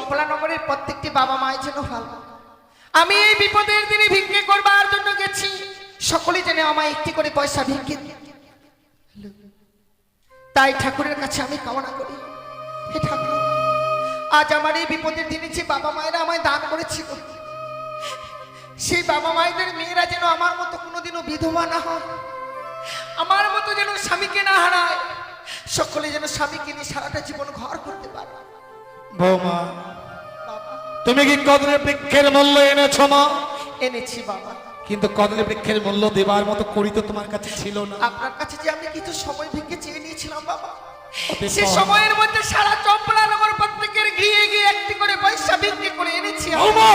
চম্পলানগরের প্রত্যেকটি বাবা মায়ের জন্য ভালো। আমি এই বিপদের দিনে ভিক্ষে করবার জন্য গেছি, সকলে যেন আমায় একটি করে পয়সা ভিক্ষে দিয়ে। তাই ঠাকুরের কাছে আমি কামনা করি, হে ঠাকুর, আজ আমার এই বিপদের দিনে যে বাবা মায়েরা আমায় দান করেছিল, সেই বাবা মায়েদের মেয়েরা যেন আমার মতো কোনোদিনও বিধবা না হয়, আমার মতো যেন স্বামীকে না হারায়, সকলে যেন স্বামীকে নিয়ে সারাটা জীবন ঘর করতে পারে। বৌমা, বাবা, তুমি কি কদলি বৃক্ষের মূল্য এনেছো মা? এনেছি বাবা, কিন্তু কদলি বৃক্ষের মূল্য দেবার মতো করি তো তোমার কাছে ছিল না। আপনার কাছে যে আমি কিছু সময় ভিক্ষে চেয়ে নিয়েছিলাম বাবা, অতএব সে সময়ের মধ্যে সারা চম্পলানগর প্রত্যেকের গৃহে গিয়ে একটি করে পয়সা ভিক্ষে করে এনেছি আমি। বৌমা,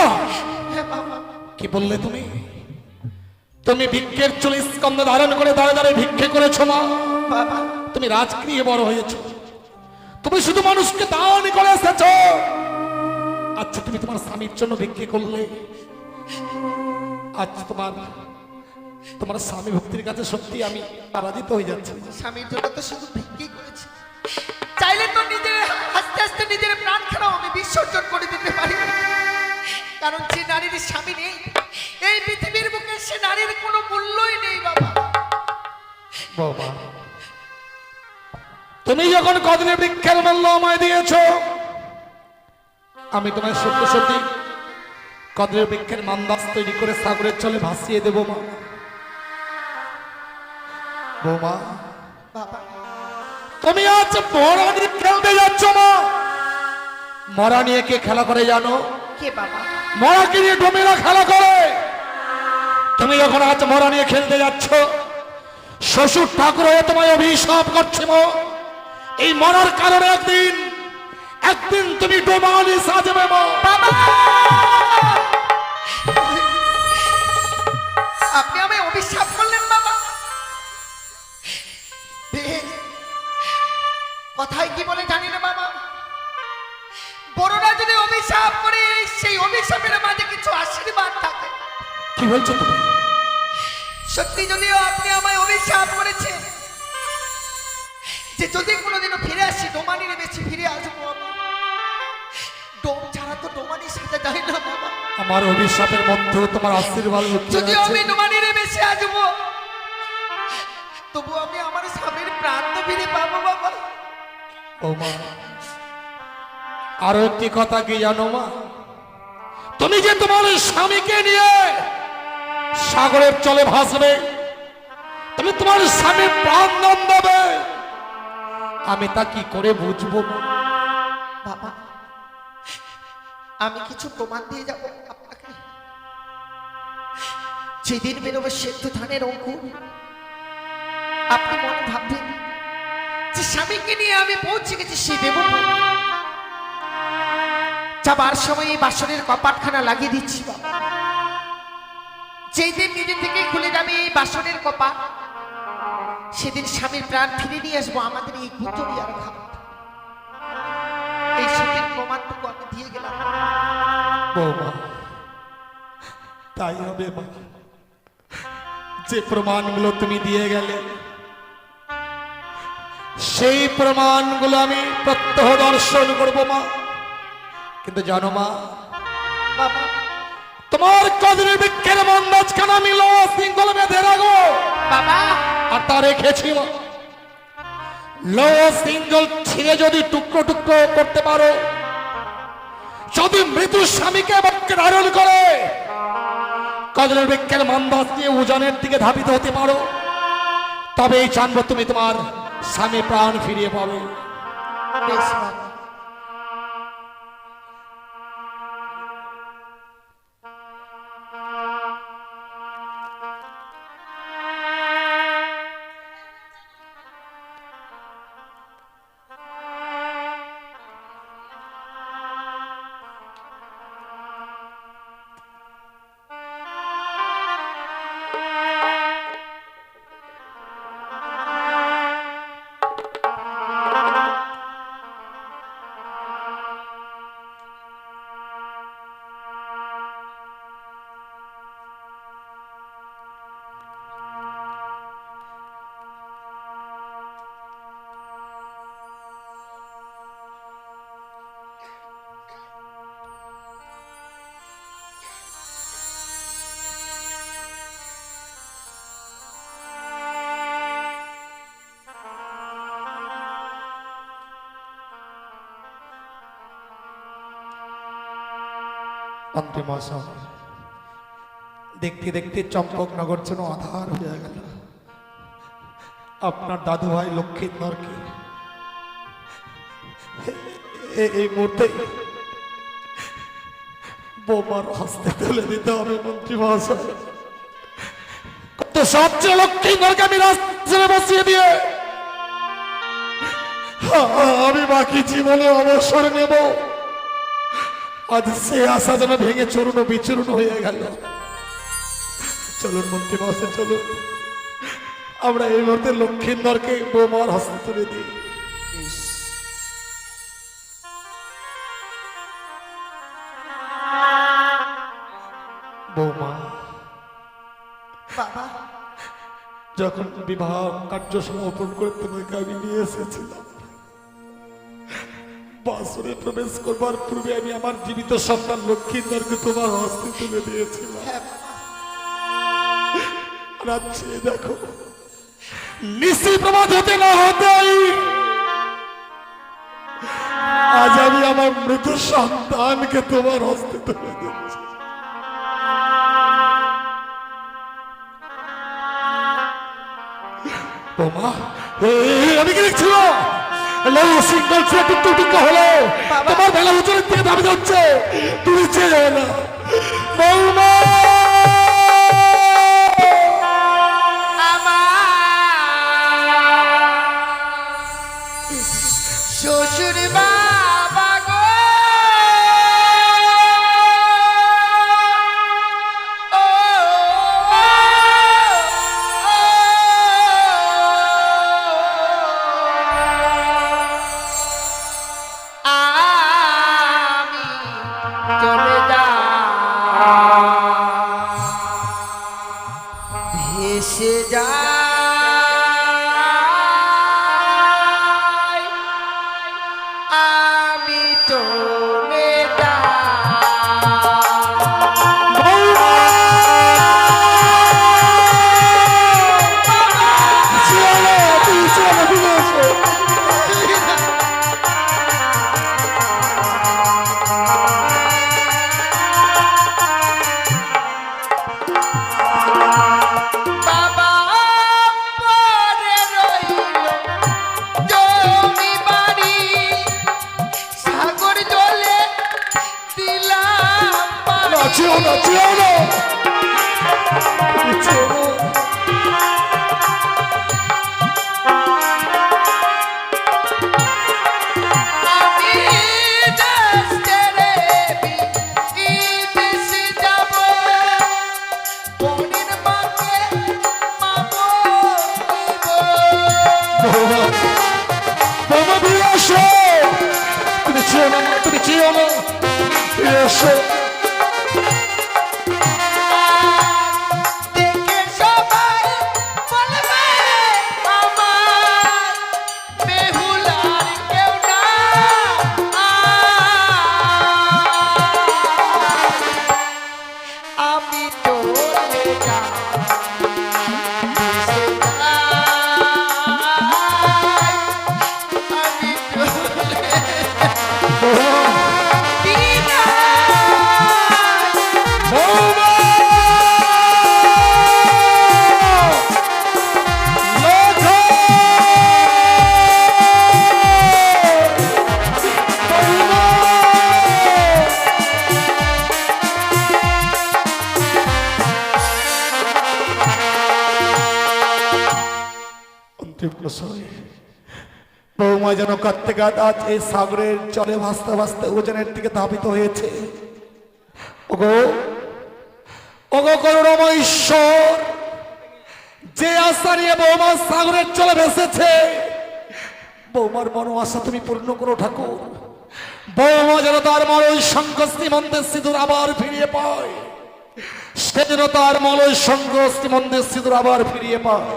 হ্যাঁ বাবা। কি বললে তুমি? তুমি ভিক্ষের চুল স্কন্ধ ধারণ করে দাঁড়ে দাঁড়িয়ে ভিক্ষে করেছো মা? বাবা, তুমি রাজগৃহে বড় হয়েছো, তুমি শুধু মানুষকে দান করে এসেছো। আচ্ছা, তুমি তোমার স্বামীর জন্য ভিক্ষে করলে, আজ তোমার স্বামী ভক্তির কাছে সত্যি আমি পরাজিত হয়ে যাচ্ছি। স্বামীর জন্য তো শুধু ভিক্ষেই করেছি, চাইলে তো নিজের আস্তে আস্তে নিজের প্রাণখানাও আমি বিসর্জন করে দিতে পারি, কারণ যে নারীর স্বামী নেই এই পৃথিবীর বুকে, সে নারীর কোনো মূল্যই নেই বাবা। বাবা, তুমি যখন কদলি বৃক্ষের মূল্য আমায় দিয়েছো, আমি তোমায় সত্যি সত্যি কদলি বৃক্ষের মান্দাস তৈরি করে সাগরের জলে ভাসিয়ে দেবো মা। বৌমা, বাবা, তুমি আজ মরা নিয়ে খেলতে যাচ্ছ মা। মরা নিয়ে কে খেলা করে জানো? কে বাবা? মরাকে নিয়ে ডোমেরা খেলা করে। তুমি যখন আজ মরা নিয়ে খেলতে যাচ্ছ, শ্বশুর ঠাকুর হয়ে তোমায় অভিশাপ করছে মা। এই মরার কারণে একদিন তুমি ডোমালি সাজবে মা। বাবা, আপনি আমায় অভিশাপ করলেন বাবা? কথায় কি বলে জানি না বাবা, বড়রা যদি অভিশাপ করে, সেই অভিশাপের মাঝে কিছু আশীর্বাদ থাকে। কি বলছো তুমি? সত্যি যদিও আপনি আমায় অভিশাপ করেছেন যে যদি কোনোদিনও ফিরে আসি, ডোমানির বেশি ফিরে আসবো আমি। ডোম ছাড়া তো ডোমানি সাজা যায় না বাবা। আমার অভিশাপের মধ্যেও তোমার আশীর্বাদ লুকিয়ে যদিও আছে। আমি ডোমানির বেশি আসবো, তবু আমি আমার স্বামীর প্রাণ তো ফিরে পাবো বাবা। ও মা, আরো একটি কথা কি জানো মা? তুমি যে তোমার স্বামীকে নিয়ে সাগরের জলে ভাসবে, তুমি তোমার স্বামীর প্রাণ দান দেবে, আমি তা কি করে বুঝবো মা? বাবা, আমি কিছু প্রমাণ দিয়ে যাব আপনাকে। যেদিন বেরোবে সেদ্ধ ধানের অঙ্কুর, আপনি মনে ভাববেন যে স্বামীকে নিয়ে আমি পৌঁছে গেছি সেই দেবপুর। যাবার সময় এই বাসনের কপাটখানা লাগিয়ে দিচ্ছি বাবা। যেই দিন নিজে থেকে খুলে যাবে এই বাসনের কপাট, সেদিন স্বামীর প্রাণ ফিরে নিয়ে আসবো আমাদের এই গুতরিয়ার ঘাট। এই সত্যের প্রমাণটুকু আমি দিয়ে গেলাম। বৌমা, তাই হবে মা। যে প্রমাণগুলো তুমি দিয়ে গেলে, সেই প্রমাণগুলো আমি প্রত্যহ দর্শন করব মা। কিন্তু জানো মা, বাবা, তোমার কদলি বৃক্ষের মাঝখানে আমি সিঙ্গল বেঁধে রাখবো বাবা, আর তা রেখেছি মা। সিঙ্গল ছিঁড়ে যদি টুকরো টুকরো করতে পারো, যদি মৃত্যু স্বামীকে বাক্যে ধারণ করে কদলের বৃক্ষের মান্দাস দিয়ে উজানের দিকে ধাবিত হতে পারো, তবেই জানবো তুমি তোমার স্বামী প্রাণ ফিরিয়ে পাবে। বেশ বাবা। অন্তিম আশা দেখতে দেখতে চম্পকনগর যেন আধার হয়ে গেল। আপনার দাদু ভাই লক্ষ্মীধরকে এই মুহূর্তে বোমার হস্তে তুলে দিতে হবে মন্ত্রী মহাশয়। কত সবচেয়ে লক্ষ্মীধরকে আমি রাস্তায় বসিয়ে দিয়ে আমি বাকি জীবনে অবসর নেব। আজ সে আশা যেন ভেঙে চূর্ণ বিচূর্ণ হয়ে গেল। চলুন মন্ত্রী মহাশয়, চলুন আমরা এই মুহূর্তে লক্ষ্মীধরকে বোমার হস্তে তুলে দিই। বৌমা, বাবা, যখন বিবাহ কার্য সমাপন করে তোমাকে আমি নিয়ে এসেছিলাম, বাসরে প্রবেশ করবার পূর্বে আমি আমার জীবিত সন্তান লক্ষ্মীধরকে তোমার হস্তে তুলে দিয়েছিলাম। রাত্রে দেখো, নিশি প্রমাদ হতে না হতেই আজ আমি আমার মৃত সন্তানকে তোমার হস্তে তুলে দিচ্ছি। বোমা, আমি কি দেখছিলাম সিঙ্গল টুকটুক হলো তোমার বেলা উচ্চের দিকে দাবি যাচ্ছে, তুমি চেয়ে না বৌমা। শ্বশুর বাবা গো, আমি চলে ভেসে যাই, আমি চলে বাবা পরে রইল জমি বাড়ি, সাগর জলে দিলাম পানি। চেয়েও না, চেয়েও না, চেয়েও না। আমি দেশ ছেড়ে বিদেশে যাব, বোনের মাকে পাবো নিব। বৌমা, বৌমা ফিরে আসো, তুমি চেয়েও না, তুমি চেয়েও না, ফিরে আসো। দেখে সবাই বলবে আমার বেহুলার কেউ না। আমি চলে যাই, ভেসে যাই, আমি চলে বৌমা, বৌমা যেন কাঁদতে কাঁদ আজ এই সাগরের জলে ভাসতে ভাসতে ওজনের দিকে ধাবিত হয়েছে। ওগো, ওগো করুণাময় ঈশ্বর, যে আশা নিয়ে বৌমা সাগরের জলে ভেসেছে, বৌমার মনো আশা তুমি পূর্ণ করো ঠাকুর। বৌমা যেন তার মলয় শঙ্খ শ্রীমন্তের সিঁদুর আবার ফিরিয়ে পায়, সে যেন তার মলয় শঙ্খ শ্রীমন্তের সিঁদুর আবার ফিরিয়ে পায়।